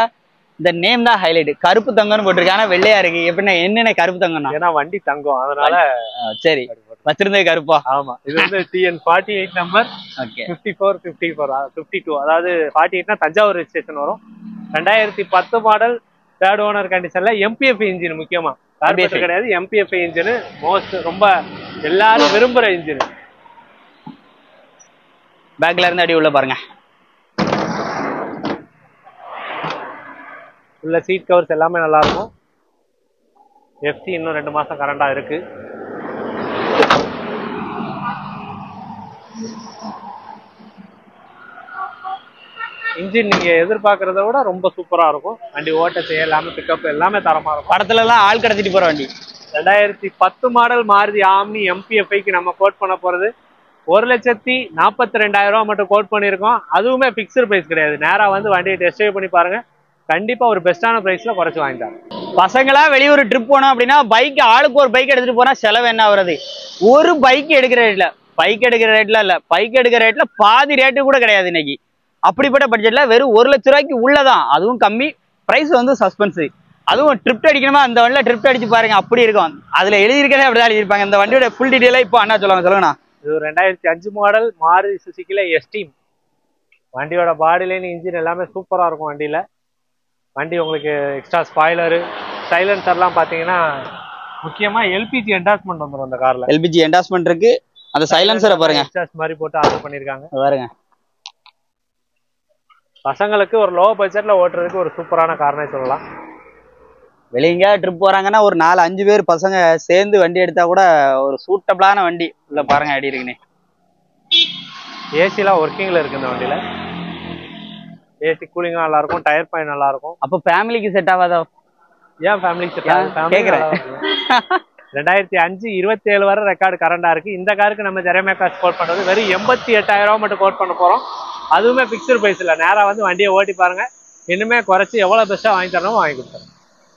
இந்த நேம் தான் ஹைலைட். கருப்பு தங்கம்னு போட்டிருக்கு. ஆனா வெள்ளையா இருக்கு. எப்படின்னா என்னென்ன கருப்பு தங்கம்னா? ஏன்னா வண்டி தங்கம், அதனால. சரி, வச்சிருந்தே கருப்பா. ஆமா, இது வந்து TN 48 நம்பர் 54 52, அதாவது 48னா தஞ்சாவூர் ரெஜிஸ்ட்ரேஷன் வரும். 2010 மாடல், தேர்ட் ஓனர் கண்டிஷன்ல MPF இன்ஜின். முக்கியமா கார்பரேட்டர் கிடையாது, MPF இன்ஜின். ரொம்ப எல்லாரும் விரும்புற இன்ஜின். பேக்ல இருந்து அடி உள்ள பாருங்க. உள்ள சீட் கவர்ஸ் எல்லாமே நல்லா இருக்கும். FC இன்னும் 2 மாசம் கரண்டா இருக்கு. இன்ஜின் நீங்க எதிர்பார்க்கறத விட ரொம்ப சூப்பரா இருக்கும். வண்டி ஓட்ட செய்ய எல்லாமே பிக்கப் எல்லாமே தரமா இருக்கும். படத்துல எல்லாம் ஆள் கடத்திட்டு போற வண்டி. 2010 மாடல் மாருதி ஆம்னி MPFஐக்கு நம்ம கோட் பண்ண போறது 1,42,000 ரூபா மட்டும் கோட் பண்ணியிருக்கோம். அதுவுமே பிக்சர் பிரைஸ் கிடையாது. நேரா வந்து வண்டியை டெஸ்ட் ட்ரைவ் பண்ணி பாருங்க. கண்டிப்பா ஒரு பெஸ்டான பிரைஸ்ல குறைச்சு வாங்கிட்டாங்க. பசங்களா வெளியூர் ட்ரிப் போனோம் அப்படின்னா பைக் ஆளுக்கு ஒரு பைக் எடுத்துட்டு போனா செலவு என்ன வருது? ஒரு பைக் எடுக்கிற ரேட்ல, பைக் எடுக்கிற ரேட்ல இல்ல, பைக் எடுக்கிற ரேட்ல பாதி ரேட்டு கூட கிடையாது இன்னைக்கு. அப்படிப்பட்ட பட்ஜெட்ல வெறும் 1 லட்ச ரூபாய்க்கு உள்ளதான். அதுவும் கம்மி பிரைஸ் வந்து சஸ்பென்ஸ். அதுவும் ட்ரிப் அடிக்கணுமா அந்த வண்டியில ட்ரிப் அடிச்சு பாருங்க, அப்படி இருக்கும். அதுல எழுதியிருக்கதே அப்படிதான் எழுதியிருப்பாங்க. இந்த வண்டியோட ஃபுல் டீடைலா இப்போ அண்ணா சொல்லுங்கண்ணா. இது 2005 மாடல் மாருதி சுசுகில எஸ்டீம். வண்டியோட பாடி லைன், இன்ஜின் எல்லாமே சூப்பரா இருக்கும் வண்டியில. வண்டி உங்களுக்கு எக்ஸ்ட்ரா ஸ்பாய்லரு, சைலன்சர்லாம் பார்த்தீங்கன்னா முக்கியமா LPG என்டாஸ்மெண்ட் வந்துடும் அந்த கார்ல. LPG என்டாஸ்மெண்ட் இருக்கு. அந்த சைலன்சரை பாருங்க, எக்ஸ்டாஸ் மாதிரி போட்டு ஆர்டர் பண்ணிருக்காங்க பாருங்க. பசங்களுக்கு ஒரு லோ பட்ஜெட்ல ஓட்டுறதுக்கு ஒரு சூப்பரான கார்னே சொல்லலாம். வெளியங்க ட்ரிப் போறாங்கன்னா ஒரு 4-5 பேர் பசங்க சேர்ந்து வண்டி எடுத்தா கூட ஒரு சூட்டபிளான வண்டி. உள்ள பாருங்க அடி இருக்குன்னு. ஏசிலாம் ஒர்க்கிங்ல இருக்கு இந்த வண்டியில. ஏசி கூலிங்கும் நல்லா இருக்கும், டயர் பாயிண்ட் நல்லா இருக்கும். அப்ப ஃபேமிலிக்கு செட் ஆகாதோ? ஏன் ஃபேமிலிக்கு செட் ஆகும்? கேக்குறேன். 2005 27 வரை ரெக்கார்டு கரண்டா இருக்கு. இந்த காருக்கு நம்ம ஜெரமேக்காஸ் கோட் பண்றது வெறும் 88,000 ரூபாய் மட்டும் கோட் பண்ண போறோம். அதுவுமே பிக்சர் பிரைஸ் இல்ல. நேரா வந்து வண்டியை ஓட்டி பாருங்க. இன்னுமே குறைச்சி எவ்வளவு பெஸ்டா வாங்கி தரணும் வாங்கி கொடுத்துறோம்.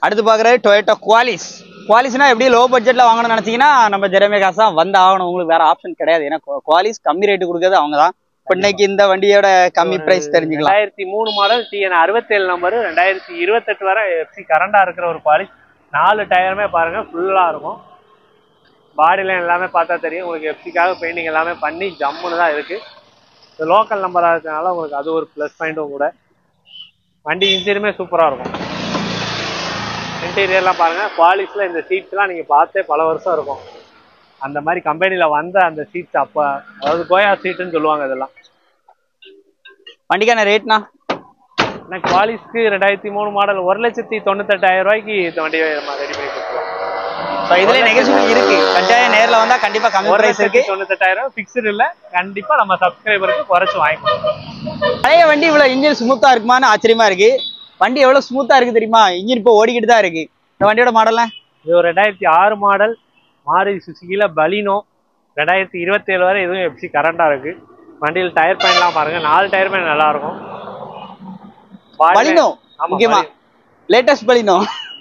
அடுத்து பாக்குறது டொயோட்டா குவாலிஸ். குவாலிஸ்னா எப்படி லோ பட்ஜெட்ல வாங்கணும்னு நினைச்சீங்கன்னா நம்ம ஜெரமேக்காஸ் தான் வந்து ஆகணும். உங்களுக்கு வேற ஆப்ஷன் கிடையாது. ஏன்னா குவாலிஸ் கம்மி ரேட்டு கொடுக்கறது அவங்க தான். இன்னைக்கு இந்த வண்டியோட கம்மி பிரைஸ் தெரிஞ்சுக்கலாம். 2003 மாடல் TN 67 நம்பர் 2028 வரை FC கரண்டா இருக்கிற ஒரு குவாலிஸ். 4 டயருமே பாருங்க ஃபுல்லா இருக்கும். பாடி லைன் எல்லாமே பார்த்தா தெரியும் உங்களுக்கு. FCக்காக பெயிண்டிங் எல்லாமே பண்ணி ஜம்முன்னு தான் இருக்கு. லோக்கல் நம்பரா இருக்கனால உங்களுக்கு அது ஒரு ப்ளஸ் பாயிண்ட்டும் கூட. வண்டி இன்ஜினுமே சூப்பரா இருக்கும். இன்டீரியர்லாம் பாருங்க. குவாலிஸ்ல இந்த சீட்ஸ்லாம் நீங்க பார்த்தே பல வருஷம் இருக்கும். அந்த மாதிரி கம்பெனில வந்த அந்த சீட்ஸ் அப்ப, அதாவது கோயா சீட்டுன்னு சொல்லுவாங்க. இதெல்லாம் வண்டிக்கான ரேட்னா குவாலிஸ்க்கு 2003 மாடல் 1,98,000 ரூபாய்க்கு இந்த வண்டியை நம்ம ரெடி பண்ணி கொடுத்துருவோம். இதுல நெகோசியேஷன் இருக்கு. கட்டாயம் நேர்ல வந்தா கண்டிப்பா கம்மி பிரைஸ் இருக்கு. 98,000 ஃபிக்ஸ்டு இல்ல. கண்டிப்பா நம்ம சப்ஸ்கிரைபருக்கு குறைச்சு வாங்கிக்கலாம். பழைய வண்டி இவ்வளவு இன்ஜின் ஸ்மூத்தா இருக்குமான்னு ஆச்சரியமா இருக்கு. வண்டி எவ்வளவு ஸ்மூத்தா இருக்கு தெரியுமா? இன்ஜின் இப்போ ஓடிக்கிட்டு தான் இருக்கு. இந்த வண்டியோட மாடல்ல இது ஒரு 2006 மாடல் மாருதி சுசுகில பலினோ. 2027 வரை இதுவும் FC கரண்டா இருக்கு. வண்டியில் டயர் பாயிண்ட்லாம் பாருங்க. 4 டயருமே நல்லா இருக்கும். பலினோ முக்கியமா லேட்டஸ்ட் பலினோ.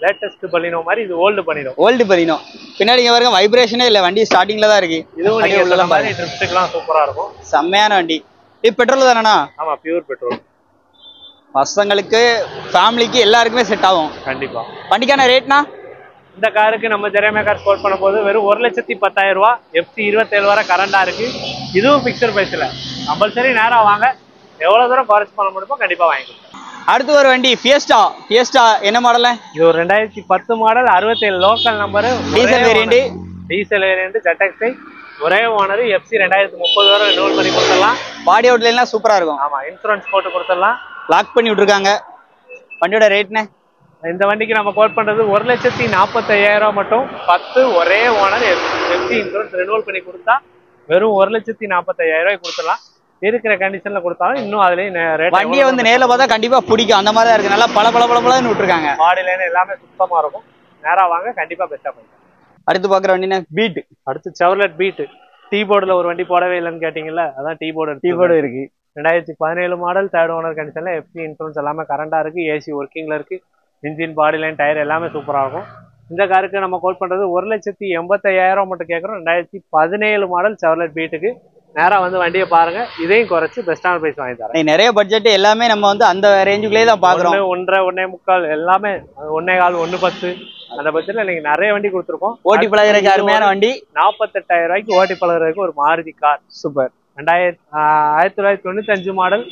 லேட்டஸ்ட் பலினோ மாதிரி இது ஓல்டு பலினோ. ஓல்டு பலினோ. பின்னாடி இங்க பாருங்க வைப்ரேஷனே இல்ல. வண்டி ஸ்டார்டிங்ல தான் இருக்கு. இதுவும் நீங்க உள்ள மாதிரி ட்ரிப்ஸ்க்குலாம் சூப்பரா இருக்கும். செம்மையான வண்டி. இது பெட்ரோல் தானேண்ணா? ஆமா, பியூர் பெட்ரோல். பசங்களுக்கு ஃபேமிலிக்கு எல்லாருக்குமே செட் ஆகும் கண்டிப்பா. வண்டிக்கான ரேட்னா இந்த காருக்கு நம்ம ஜெரமேக்காஸ் கோட் பண்ண போது வெறும் 1,10,000 ரூபாய். FC 27 வரை கரண்டா இருக்கு. இதுவும் பிக்சர் பிரைஸ்ல. கம்பல்சரி நேரா வாங்க. எவ்வளவு தூரம் குறைச்சு பண்ண முடியுமோ கண்டிப்பா வாங்கி கொடுங்க. அடுத்து ஒரு வண்டி ஃபியஸ்டா. ஃபியஸ்டா என்ன மாடல்? இது ஒரு 2010 model 67 local number. Diesel variant. Diesel variant ZXi. ஒரே ஓனர். FC 2030 வரை ரினியூவல் பண்ணி கொடுத்துடலாம். பாடி அவுட்லைன்லாம் சூப்பரா இருக்கும். ஆமா, இன்சூரன்ஸ் போட்டு கொடுத்துடலாம். லாக் பண்ணி விட்டுருக்காங்க. வண்டியோட ரேட்னே இந்த வண்டிக்கு நம்ம கோட் பண்றது 1,45,000 ரூபாய் மட்டும். 10 ஒரே ஓனர். FC இன்சூரன்ஸ் ரினியூவல் பண்ணி கொடுத்தா வெறும் 1,45,000 ரூபாய் கொடுத்துடலாம். இருக்கிற கண்டிஷன்ல கொடுத்தாலும் இன்னும் அதுலயும் வண்டியை வந்து நேர்ல பார்த்தா கண்டிப்பா பிடிக்கும். அந்த மாதிரி தான் இருக்கு. நல்லா பல விட்டுருக்காங்க. பாடி லைன் எல்லாமே சுத்தமா இருக்கும். நேரா வாங்க, கண்டிப்பா பெஸ்டா பண்ணிக்கலாம். அடுத்து பாக்குற வண்டினா பீட். அடுத்து செவர்லெட் பீட். டீ போர்டுல ஒரு வண்டி போடவே இல்லைன்னு கேட்டீங்கல்ல, அதான் டீ போர்டு. டீ போர்டு இருக்கு. 2017 மாடல் தேர்ட் ஓனர் கண்டிஷன்ல FC இன்சூரன்ஸ் எல்லாமே கரண்டா இருக்கு. ஏசி ஒர்க்கிங்ல இருக்கு. இன்ஜின், பாடி லைன், டயர் எல்லாமே சூப்பரா இருக்கும். இந்த காருக்கு நம்ம கோட் பண்றது 1,85,000 மட்டும் கேட்கறோம். 2017 மாடல் செவர்லெட் பீட்டுக்கு நேரா வந்து வண்டியை பாருங்க, இதையும் குறைச்சு பெஸ்டான பிரைஸ் வாங்கி தரேன். நிறைய பட்ஜெட் எல்லாமே நம்ம வந்து அந்த ரேஞ்சுக்குள்ளே தான் பாக்குறோம். 1.5 எல்லாமே 1.25 1.10 அந்த பட்ஜெட்ல நீங்க நிறைய வண்டி கொடுத்துருக்கோம். ஓட்டி பழகிறதுக்கு அருமையான வண்டி. 48,000 ரூபாய்க்கு ஓட்டி பழகிறதுக்கு ஒரு மாருதி கார். சூப்பர். 1995 மாடல்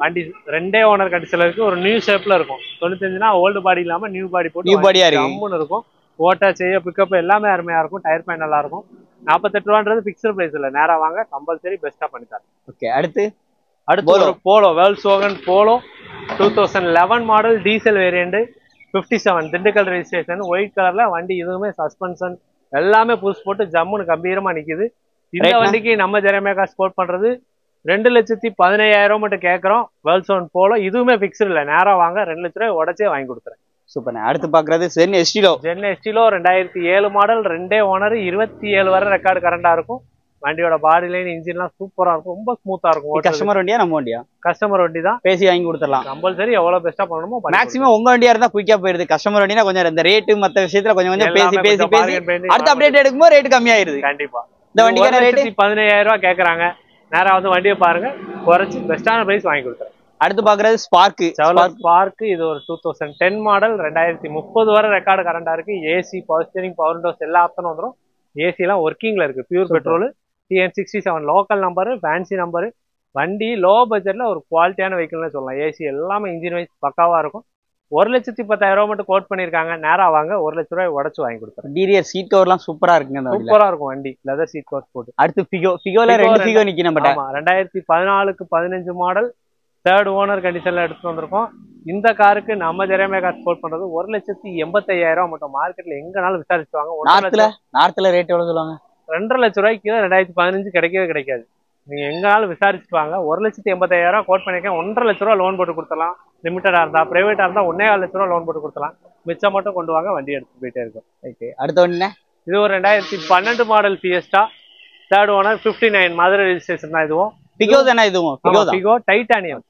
வண்டி, 2 ஓனர் கண்டிஷன்ல இருக்கு. ஒரு நியூ ஷேப்ல இருக்கும். 95னா ஓல்டு பாடி இல்லாம நியூ பாடி போட்டு நியூ பாடியா இருக்கு. இருக்கும். ஓட்ட செய்ய பிக்கப் எல்லாமே அருமையா இருக்கும். டயர் பாயிண்ட் நல்லா இருக்கும். 48 ரூபான்றது பிக்சர் பிரைஸ் இல்ல, நேரா வாங்க, கம்பல்சரி பெஸ்டா பண்ணி தரேன். ஓகே. அடுத்து ஒரு Polo, Volkswagen Polo 2011 model diesel variant 57 Dindigul registration, white கலர்ல வண்டி. இதுவுமே சஸ்பென்ஷன் எல்லாமே புதுசு போட்டு ஜம்முன்னு கம்பீரமா நிக்குது. இந்த வண்டிக்கு நம்ம ஜெரமேகா ஸ்போர்ட் பண்றது 2,15,000 மட்டும் கேட்கறோம். வேல்ஸ்வாகன் போலோ இதுவுமே பிக்சர் இல்ல, நேரா வாங்க, 2 லட்ச ரூபாய் உடச்சே வாங்கி கொடுத்துறேன். சூப்பர். அடுத்து பாக்குறது ஜென் எஸ்டிலோ. 2007 மாடல், 2 ஓனர், 27 வரை ரெக்கார்டு கரண்டா இருக்கும். வண்டியோட பாடி லைன் இன்ஜின்லாம் சூப்பரா இருக்கும், ரொம்ப ஸ்மூத்தா இருக்கும். கஸ்டமர் வண்டியா நம்ம வண்டியா? கஸ்டமர் வண்டி தான், பேசி வாங்கி கொடுத்துடலாம். கம்பல்சரி எவ்வளவு பெஸ்டா பண்ணணுமோ. மேக்ஸிமம் உங்க வண்டியா இருந்தா குயிக்கா போயிருது. கஸ்டமர் வண்டினா கொஞ்சம் இந்த ரேட்டு மத்த விஷயத்துல கொஞ்சம் பேசி அடுத்த அப்டேட் எடுக்கும்போது ரேட் கம்மியாயிருது. கண்டிப்பா. இந்த வண்டிக்கு ரேட் 15,000 ரூபாய் கேக்குறாங்க. நேரா வந்து வண்டியை பாருங்க, குறைச்சு பெஸ்டான பிரைஸ் வாங்கி கொடுத்துறேன். அடுத்து பாக்குறது ஸ்பார்க். இது ஒரு 2010 மாடல், 2030 வரை ரெக்கார்டு கரண்டா இருக்கு. AC, power steering, power Windows எல்லா ஆப்ஷனும் வந்துடும். ஏசி எல்லாம் ஒர்க்கிங்ல இருக்கு. Pure petrol, TN67 local number, fancy number. வண்டி லோ பட்ஜெட்ல ஒரு குவாலிட்டியான வெஹிக்கிள்னு சொல்லலாம். ஏசி எல்லாமே இன்ஜின் வைஸ் பக்காவா இருக்கும். 1,10,000 ரூபாய் மட்டும் கோட் பண்ணிருக்காங்க. நேரா வாங்க, 1 லட்ச ரூபாய் உடச்சு வாங்கி கொடுத்துறேன். இன்டீரியர் சீட் கவர்லாம் சூப்பரா இருக்குங்க. சூப்பரா இருக்கும் வண்டி, லெதர் சீட் கவர் போட்டு. அடுத்து ஃபிகோல 2 ஃபிகோ நிக்கி நம்ம. 2014-15 மாடல், 3rd ஓனர் கண்டிஷன்ல எடுத்து வந்திருக்கோம். இந்த காருக்கு நம்ம ஜெரமேகா ஸ்போர்ட் பண்றது 1,85,000 ரூபாய் மட்டும். மார்க்கெட்ல எங்கனாலும் விசாரிச்சுவாங்க. நார்த்ல ரேட் எவ்வளவு சொல்லுவாங்க? 2.5 லட்ச ரூபாய்க்கு 2015 கிடைக்கவே கிடைக்காது. நீங்க எங்கனாலும் விசாரிச்சுட்டு வாங்க. 1,85,000 ரூபாய் கோட் பண்ணிருக்கேன். 1.5 லட்ச ரூபாய் லோன் போட்டு கொடுத்தலாம். லிமிட்டடா இருந்தா, பிரைவேட்டா இருந்தா 1.25 லட்ச ரூபாய் லோன் போட்டு கொடுத்தலாம். மிச்சம் மட்டும் கொண்டு வாங்க, வண்டி எடுத்து போயிட்டே இருக்கும். ஓகே. அடுத்த வண்டி இது ஒரு 2012 model Fiesta, 3rd owner, 59 Madurai registration தான். இதுவும் ஃபிகோ தானே? இதுவும் Figo titanium.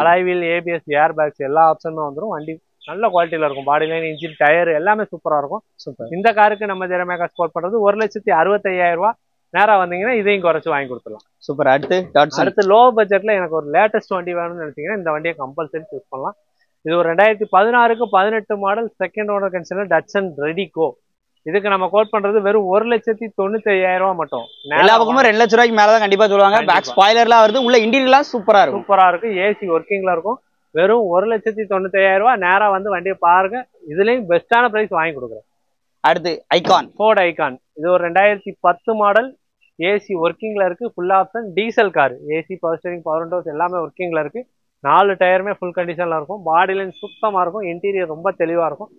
Alloy wheel, ABS, air bags எல்லா ஆப்ஷனும் வந்துடும். வண்டி நல்ல குவாலிட்டியில இருக்கும். பாடி லைன், இன்ஜின், டயர் எல்லாமே சூப்பரா இருக்கும். சூப்பர். இந்த காருக்கு நம்ம ஜெரமேகா ஸ்போர்ட் பண்றது 1,65,000 ரூபாய். நேரா வந்தீங்கன்னா இதையும் குறைச்சு வாங்கி கொடுத்துடலாம். சூப்பர். அடுத்து லோ பட்ஜெட்ல எனக்கு ஒரு லேட்டஸ்ட் வண்டி வேணும்னு நினைச்சீங்கன்னா இந்த வண்டியை கம்பல்சரி சூஸ் பண்ணலாம். இது ஒரு 2016-18 மாடல், 2nd ஓனர் கண்டிஷன்ல டட்சன் ரெடிகோ. இதுக்கு நம்ம கோட் பண்றது வெறும் 1,95,000 ரூபாய் மட்டும். எல்லா பக்கமும் 2 லட்ச ரூபாய்க்கு மேலதான் கண்டிப்பா சொல்லுவாங்க. பேக் ஸ்பாயிலர்லாம் வருது, உள்ள இன்டீரியர்லாம் சூப்பரா இருக்கும். ஏசி ஒர்க்கிங்ல இருக்கும். வெறும் 1,95,000 ரூபாய். நேரா வந்து வண்டியை பாருங்க, இதுலயும் பெஸ்டான பிரைஸ் வாங்கி கொடுக்குறேன். அடுத்து ஐகான், ஃபோர்ட் ஐகான். இது ஒரு 2010 மாடல், ஏசி ஒர்க்கிங்ல இருக்கு, full option diesel car. AC, power steering, power Windows எல்லாமே ஒர்க்கிங்ல இருக்கு. 4 டயருமே ஃபுல் கண்டிஷன்ல இருக்கும். பாடி லைன் சுத்தமா இருக்கும். இன்டீரியர் ரொம்ப தெளிவா இருக்கும்.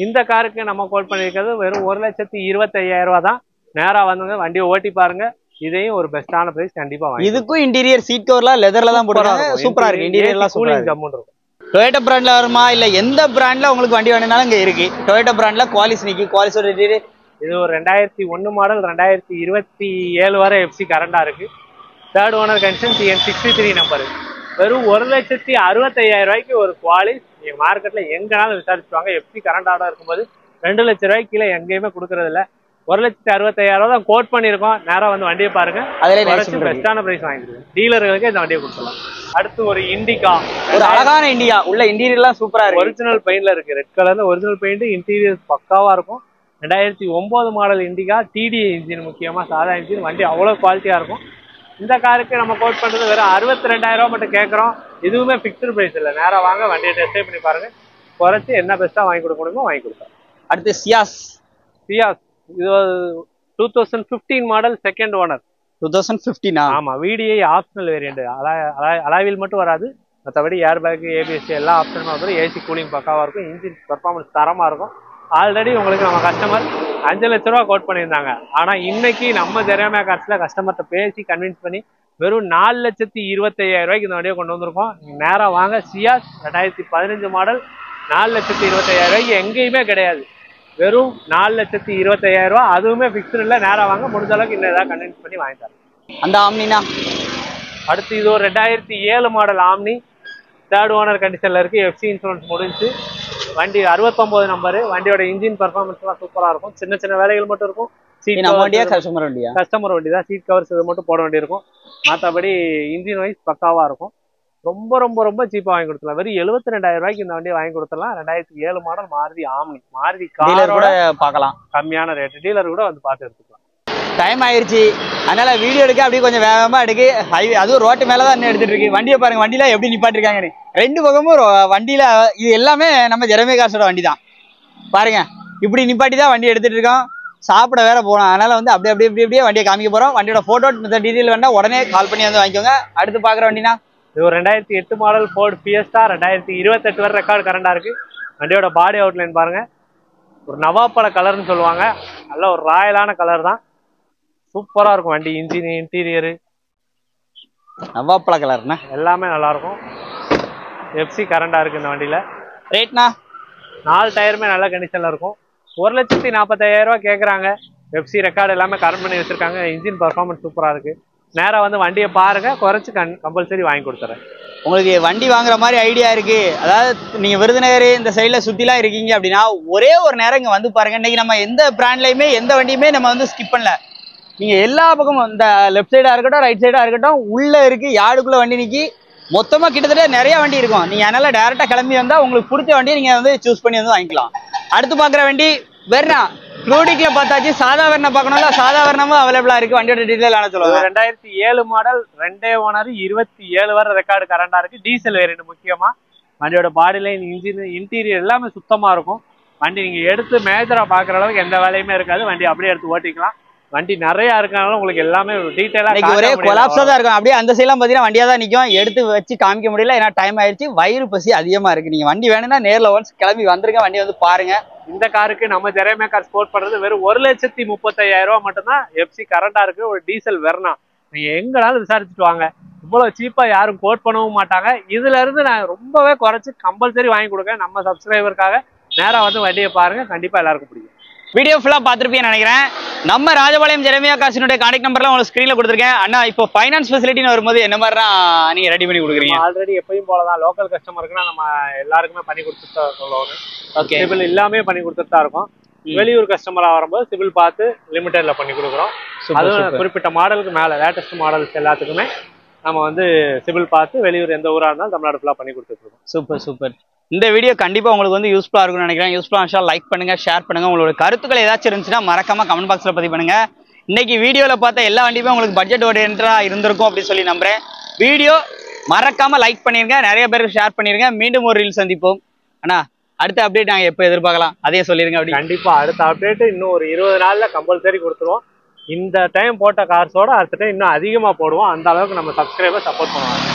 இந்த காருக்கு நம்ம கோட் பண்ணிருக்கிறது வெறும் 1,25,000 ரூபாய் தான். நேரா வந்து வண்டியை ஓட்டி பாருங்க, இதையும் ஒரு பெஸ்டான பிரைஸ் கண்டிப்பா வாங்கி. இதுக்கும் இன்டீரியர் சீட் கவர்லாம் லெதர்ல தான் போடுறாங்க. சூப்பரா இருக்கு. இன்டீரியர்லாம் கூலிங் ஜம்முன்னு இருக்கும். டொயோட்டா பிராண்ட்ல வருமா இல்ல எந்த பிராண்ட்ல உங்களுக்கு வண்டி வேணும்னாலும் இங்க இருக்கு. டொயோட்டா பிராண்ட்ல குவாலிஸ் நிக்கி. குவாலிஸோட இன்டீரியர் இது ஒரு 2001 மாடல், 2027 வரை எஃப்சி கரண்டா இருக்கு. 3rd owner condition, TN63 number. வெறும் 1,65,000 ரூபாய்க்கு ஒரு குவாலிஸ். நீங்க மார்க்கெட்ல எங்கனாலும் விசாரிச்சுவாங்க. எஃப்சி கரண்டாட இருக்கும்போது 2 லட்ச ரூபாய்க்கு கீழே எங்கேயுமே கொடுக்கறது இல்ல. 1,65,000 தான் கோட் பண்ணிருக்கோம். நேரா வந்து வண்டியை பாருங்க, பெஸ்டான பிரைஸ் வாங்கிடுங்க. டீலர்களுக்கு இந்த வண்டியை கொடுக்கலாம். அடுத்து ஒரு இண்டிகா, ஒரு அழகான இண்டிகா. உள்ள இன்டீரியர்லாம் சூப்பரா இருக்கு. ஒரிஜினல் பெயிண்ட்ல இருக்கு. ரெட் கலர்ல ஒரிஜினல் பெயிண்ட். இன்டீரியர் பக்காவா இருக்கும். 2009 மாடல் இண்டிகா, TDI இன்ஜின், முக்கியமா சாதா இன்ஜின். வண்டி அவ்வளவு குவாலிட்டியா இருக்கும். இந்த காருக்கு நம்ம கோட் பண்றது வெறும் 62,000 ரூபாய் மட்டும் கேட்கறோம். இதுவுமே பிக்ஸ்டு பிரைஸ் இல்ல. நேரா வாங்க, வண்டியை டெஸ்ட் பண்ணி பாருங்க, குறைச்சு என்ன பெஸ்டா வாங்கி கொடுக்க முடியுமோ வாங்கி கொடுப்போம். அடுத்து சியாஸ். இது 2015 மாடல், 2nd ஓனர். 2015? ஆமா. VDI optional variant. அலாவில் மட்டும் வராது, மற்றபடி ஏர் பேக், ABS எல்லா ஆப்ஷனும் வரும். ஏசி கூலிங் பக்காவா இருக்கும். இன்ஜின் பெர்ஃபார்மன்ஸ் தரமா இருக்கும். ஆல்ரெடி உங்களுக்கு நம்ம கஸ்டமர் 5 லட்ச ரூபா கோட் பண்ணியிருந்தாங்க. ஆனா இன்னைக்கு நம்ம ஜெரமேகாஸ்ல கஸ்டமர்கிட்ட பேசி கன்வின்ஸ் பண்ணி வெறும் 4,25,000 ரூபாய்க்கு இந்த வண்டியை கொண்டு வந்திருக்கோம். நேரா வாங்க. சியாஸ் 2015 மாடல், 4,25,000 ரூபாய்க்கு எங்கேயுமே கிடையாது. வெறும் 4,25,000 ரூபாய். அதுவுமே பிக்ஸ்டு இல்ல. நேரா வாங்க, முடிஞ்ச அளவுக்கு இன்னும் ஏதாவது கன்வின்ஸ் பண்ணி வாங்கி தரேன். அந்த ஆம்னினா அடுத்து இது ஒரு 2007 மாடல் ஆம்னி, 3rd ஓனர் கண்டிஷன்ல இருக்கு. எஃப்சி இன்சூரன்ஸ் முடிஞ்சு. வண்டி 69 நம்பரு. வண்டியோட இன்ஜின் பர்ஃபார்மன்ஸ் எல்லாம் சூப்பரா இருக்கும். சின்ன சின்ன வேலைகள் மட்டும் இருக்கும். நம்ம வண்டியா கஸ்டமர் வண்டியா? கஸ்டமர் வண்டி தான். சீட் கவர்ஸ் இது மட்டும் போட வேண்டியிருக்கும். மற்றபடி இன்ஜின் வைஸ் பக்காவா இருக்கும். ரொம்ப ரொம்ப ரொம்ப சீப்பா வாங்கி கொடுத்துலாம். வெறும் 72,000 ரூபாய்க்கு இந்த வண்டியை வாங்கி கொடுத்துடலாம். 2007 மாடல் மாருதி ஆம்னி. மாருதி காரோட பார்க்கலாம், கம்மியான ரேட். டீலர் கூட வந்து பார்த்து எடுத்துக்கலாம். டைம் ஆயிடுச்சு, அதனால வீடியோ எடுக்க அப்படியே கொஞ்சம் வேகமா எடுக்கு. ஹைவே அதுவும் ரோட்டு மேலதான் இன்னும் எடுத்துட்டு இருக்கு. வண்டியை பாருங்க, வண்டியில எப்படி நிப்பாட்டிருக்காங்கன்னு. 2 பக்கமும் வண்டியில இது எல்லாமே நம்ம ஜெரமே கார்ஸோட வண்டி தான். பாருங்க இப்படி நிப்பாட்டி தான் வண்டி எடுத்துட்டு இருக்கோம். சாப்பிட வேற போனோம், அதனால வந்து அப்படியே வண்டியை காமிக்க போறோம். வண்டியோட போட்டோ டீட்டெயில் வேணா உடனே கால் பண்ணி வந்து வாங்கிக்கோங்க. அடுத்து பாக்குற வண்டினா இது ஒரு 2008 மாடல் ஃபோர்ட் ஃபியஸ்டா. 2028 வரை ரெக்கார்டு கரண்டா இருக்கு. வண்டியோட பாடி அவுட்லைன் பாருங்க, ஒரு நவாப்பழ கலர்னு சொல்லுவாங்க. நல்ல ஒரு ராயலான கலர் தான். சூப்பரா இருக்கும் வண்டி. இன்ஜின், இன்டீரியரு நவாப்பழ கலர்னா எல்லாமே நல்லா இருக்கும். எஃப்சி கரண்டா இருக்கு இந்த வண்டியில. ரேட்னா 4 டயருமே நல்ல கண்டிஷன்ல இருக்கும். 1,45,000 ரூபாய் கேட்குறாங்க. எஃப்சி ரெக்கார்டு எல்லாமே கரண்ட் பண்ணி வச்சிருக்காங்க. இன்ஜின் பர்ஃபார்மன்ஸ் சூப்பரா இருக்கு. நேரா வந்து வண்டியை பாருங்க, குறைச்சு கம்பல்சரி வாங்கி கொடுத்துறேன். உங்களுக்கு வண்டி வாங்குற மாதிரி ஐடியா இருக்கு, அதாவது நீங்க விருதுநகர் இந்த சைட்ல சுத்திலாம் இருக்கீங்க அப்படின்னா ஒரே ஒரு நேரம் இங்க வந்து பாருங்க. இன்னைக்கு நம்ம எந்த பிராண்ட்லயுமே எந்த வண்டியுமே நம்ம வந்து ஸ்கிப் பண்ணல. நீங்க எல்லா பக்கமும் இந்த லெஃப்ட் சைடா இருக்கட்டும், ரைட் சைடா இருக்கட்டும், உள்ள இருக்கு யார்டுக்குள்ள வண்டி நிக்கி மொத்தமா கிட்டத்தட்ட நிறைய வண்டி இருக்கும். நீங்க அதனால டைரக்டா கிளம்பி வந்தா உங்களுக்கு பிடிச்ச வண்டியை நீங்க வந்து சூஸ் பண்ணி வந்து வாங்கிக்கலாம். அடுத்து பாக்குற வண்டி வெர்னா. க்ளூடிக்ல பார்த்தாச்சு, சாதா வெர்னா பார்க்கணும்ல, சாதா வெர்னாவும் அவைலபிளா இருக்கு. வண்டியோட டீடைல் ஆன சொல்லுவாங்க. 2007 மாடல், 2 ஓனர், 27 வரை ரெக்கார்டு கரண்டா இருக்கு. டீசல் வேரியன்ட் முக்கியமா. வண்டியோட பாடி லைன், இன்ஜின், இன்டீரியர் எல்லாமே சுத்தமா இருக்கும். வண்டி நீங்க எடுத்து மேஜரா பாக்குற அளவுக்கு எந்த வேலையுமே இருக்காது. வண்டி அப்படியே எடுத்து ஓட்டிக்கலாம். வண்டி நிறைய இருக்கனால உங்களுக்கு எல்லாமே டீடைலா ஒரே கொலாப்ஸா தான் இருக்கும். அப்படியே அந்த சைட்லாம் பாத்தீங்கன்னா வண்டியா தான் நிக்கும். எடுத்து வச்சு காமிக்க முடியல, ஏன்னா டைம் ஆயிடுச்சு. வயிறு பசி அதிகமா இருக்கு. நீங்க வண்டி வேணும்னா நேர்ல ஒன்ஸ் கிளம்பி வந்துருங்க, வண்டி வந்து பாருங்க. இந்த காருக்கு நம்ம ஜெரமே கார் ஸ்போர்ட் பண்றது வெறும் 1,35,000 ரூபாய் மட்டும்தான். எஃப்சி கரண்டா இருக்கு. ஒரு டீசல் வெர்னா. நீங்க எங்கனாலும் விசாரிச்சுட்டு வாங்க, இவ்வளவு சீப்பா யாரும் கோட் பண்ணவும் மாட்டாங்க. இதுல இருந்து நான் ரொம்பவே குறைச்சு கம்பல்சரி வாங்கி கொடுக்க நம்ம சப்ஸ்கிரைபருக்காக. நேரா வந்து வண்டியை பாருங்க, கண்டிப்பா எல்லாருக்கும் பிடிக்கும். வீடியோ ஃபுல்லா பார்த்துருப்பீங்கன்னு நினைக்கிறேன். நம்ம ராஜபாளையம் ஜெரமியா கார்ஸினுடைய கான்டாக்ட் நம்பர்லாம் உங்களுக்கு ஸ்கிரீன்ல கொடுத்துருக்கேன். அண்ணா இப்போ ஃபைனான்ஸ் ஃபெசிலிட்டின்னு வரும்போது என்ன மாதிரிலாம் நீங்க ரெடி பண்ணி கொடுக்குறீங்க? ஆல்ரெடி எப்பயும் போலதான் லோக்கல் கஸ்டமருக்குன்னா நம்ம எல்லாருக்குமே பண்ணி கொடுத்துட்டு தான் சொல்லுவோம். ஓகே, சிவில் எல்லாமே பண்ணி கொடுத்துட்டு தான் இருக்கும். வெளியூர் கஸ்டமரா வரும்போது சிவில் பார்த்து லிமிடெட்ல பண்ணி கொடுக்குறோம். அதுவும் குறிப்பிட்ட மாடலுக்கு மேல லேட்டஸ்ட் மாடல்ஸ் எல்லாத்துக்குமே நம்ம வந்து சிவில் பார்த்து வெளியூர் எந்த ஊரா இருந்தாலும் தமிழ்நாடு ஃபுல்லா பண்ணி கொடுத்துட்டு இருக்கோம். Super super. இந்த வீடியோ கண்டிப்பா உங்களுக்கு வந்து யூஸ்ஃபுல்லா இருக்கும்னு நினைக்கிறேன். யூஸ்ஃபுல்லா லைக் பண்ணுங்க, ஷேர் பண்ணுங்க. உங்களோட கருத்துக்கள் ஏதாச்சும் இருந்துச்சுன்னா மறக்காம கமெண்ட் பாக்ஸ்ல பதிவு பண்ணுங்க. இன்னைக்கு வீடியோல பார்த்த எல்லா வண்டியுமே உங்களுக்கு பட்ஜெட் ஓரியன்டா இருந்திருக்கும் அப்படின்னு சொல்லி நம்புறேன். வீடியோ மறக்காம லைக் பண்ணிருங்க, நிறைய பேருக்கு ஷேர் பண்ணிருங்க. மீண்டும் ஒரு ரீல் சந்திப்போம். அண்ணா அடுத்த அப்டேட் நாங்க எப்போ எதிர்பார்க்கலாம் அதையே சொல்லிருங்க. அப்படி கண்டிப்பா அடுத்த அப்டேட் இன்னும் ஒரு 20 நாள்ல கம்பல்சரி கொடுத்துருவோம். இந்த டைம் போட்ட கார்ஸோட அடுத்த டைம் இன்னும் அதிகமா போடுவோம். அந்த அளவுக்கு நம்ம சப்ஸ்கிரைபர் சப்போர்ட் பண்ணுவாங்க.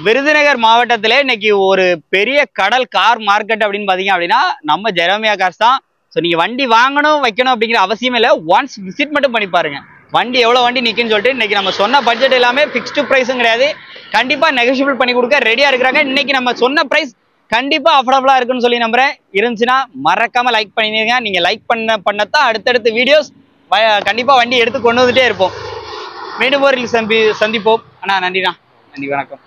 விருதுநகர் மாவட்டத்திலே இன்னைக்கு ஒரு பெரிய கடல் கார் மார்க்கெட் அப்படின்னு பாத்தீங்க அப்படின்னா நம்ம ஜெரமியா கார்ஸ் தான். ஸோ நீங்க வண்டி வாங்கணும் வைக்கணும் அப்படிங்கிற அவசியமே இல்லை. ஒன்ஸ் விசிட் மட்டும் பண்ணி பாருங்க, வண்டி எவ்வளவு வண்டி நிக்குன்னு சொல்லிட்டு. இன்னைக்கு நம்ம சொன்ன பட்ஜெட் எல்லாமே ஃபிக்ஸ்டு பிரைஸும் கிடையாது, கண்டிப்பா நெகோஷியபிள் பண்ணி கொடுக்க ரெடியா இருக்கிறாங்க. இன்னைக்கு நம்ம சொன்ன பிரைஸ் கண்டிப்பா அஃபோர்டபுளா இருக்குன்னு சொல்லி நம்புறேன். இருந்துச்சுன்னா மறக்காம லைக் பண்ணிருங்க. நீங்க லைக் பண்ணத்தான் அடுத்தடுத்த வீடியோஸ் கண்டிப்பா வண்டி எடுத்து கொண்டு வந்துட்டே இருப்போம். மீண்டும் ஒரு சந்திப்போம். அண்ணா நன்றிண்ணா, நன்றி, வணக்கம்.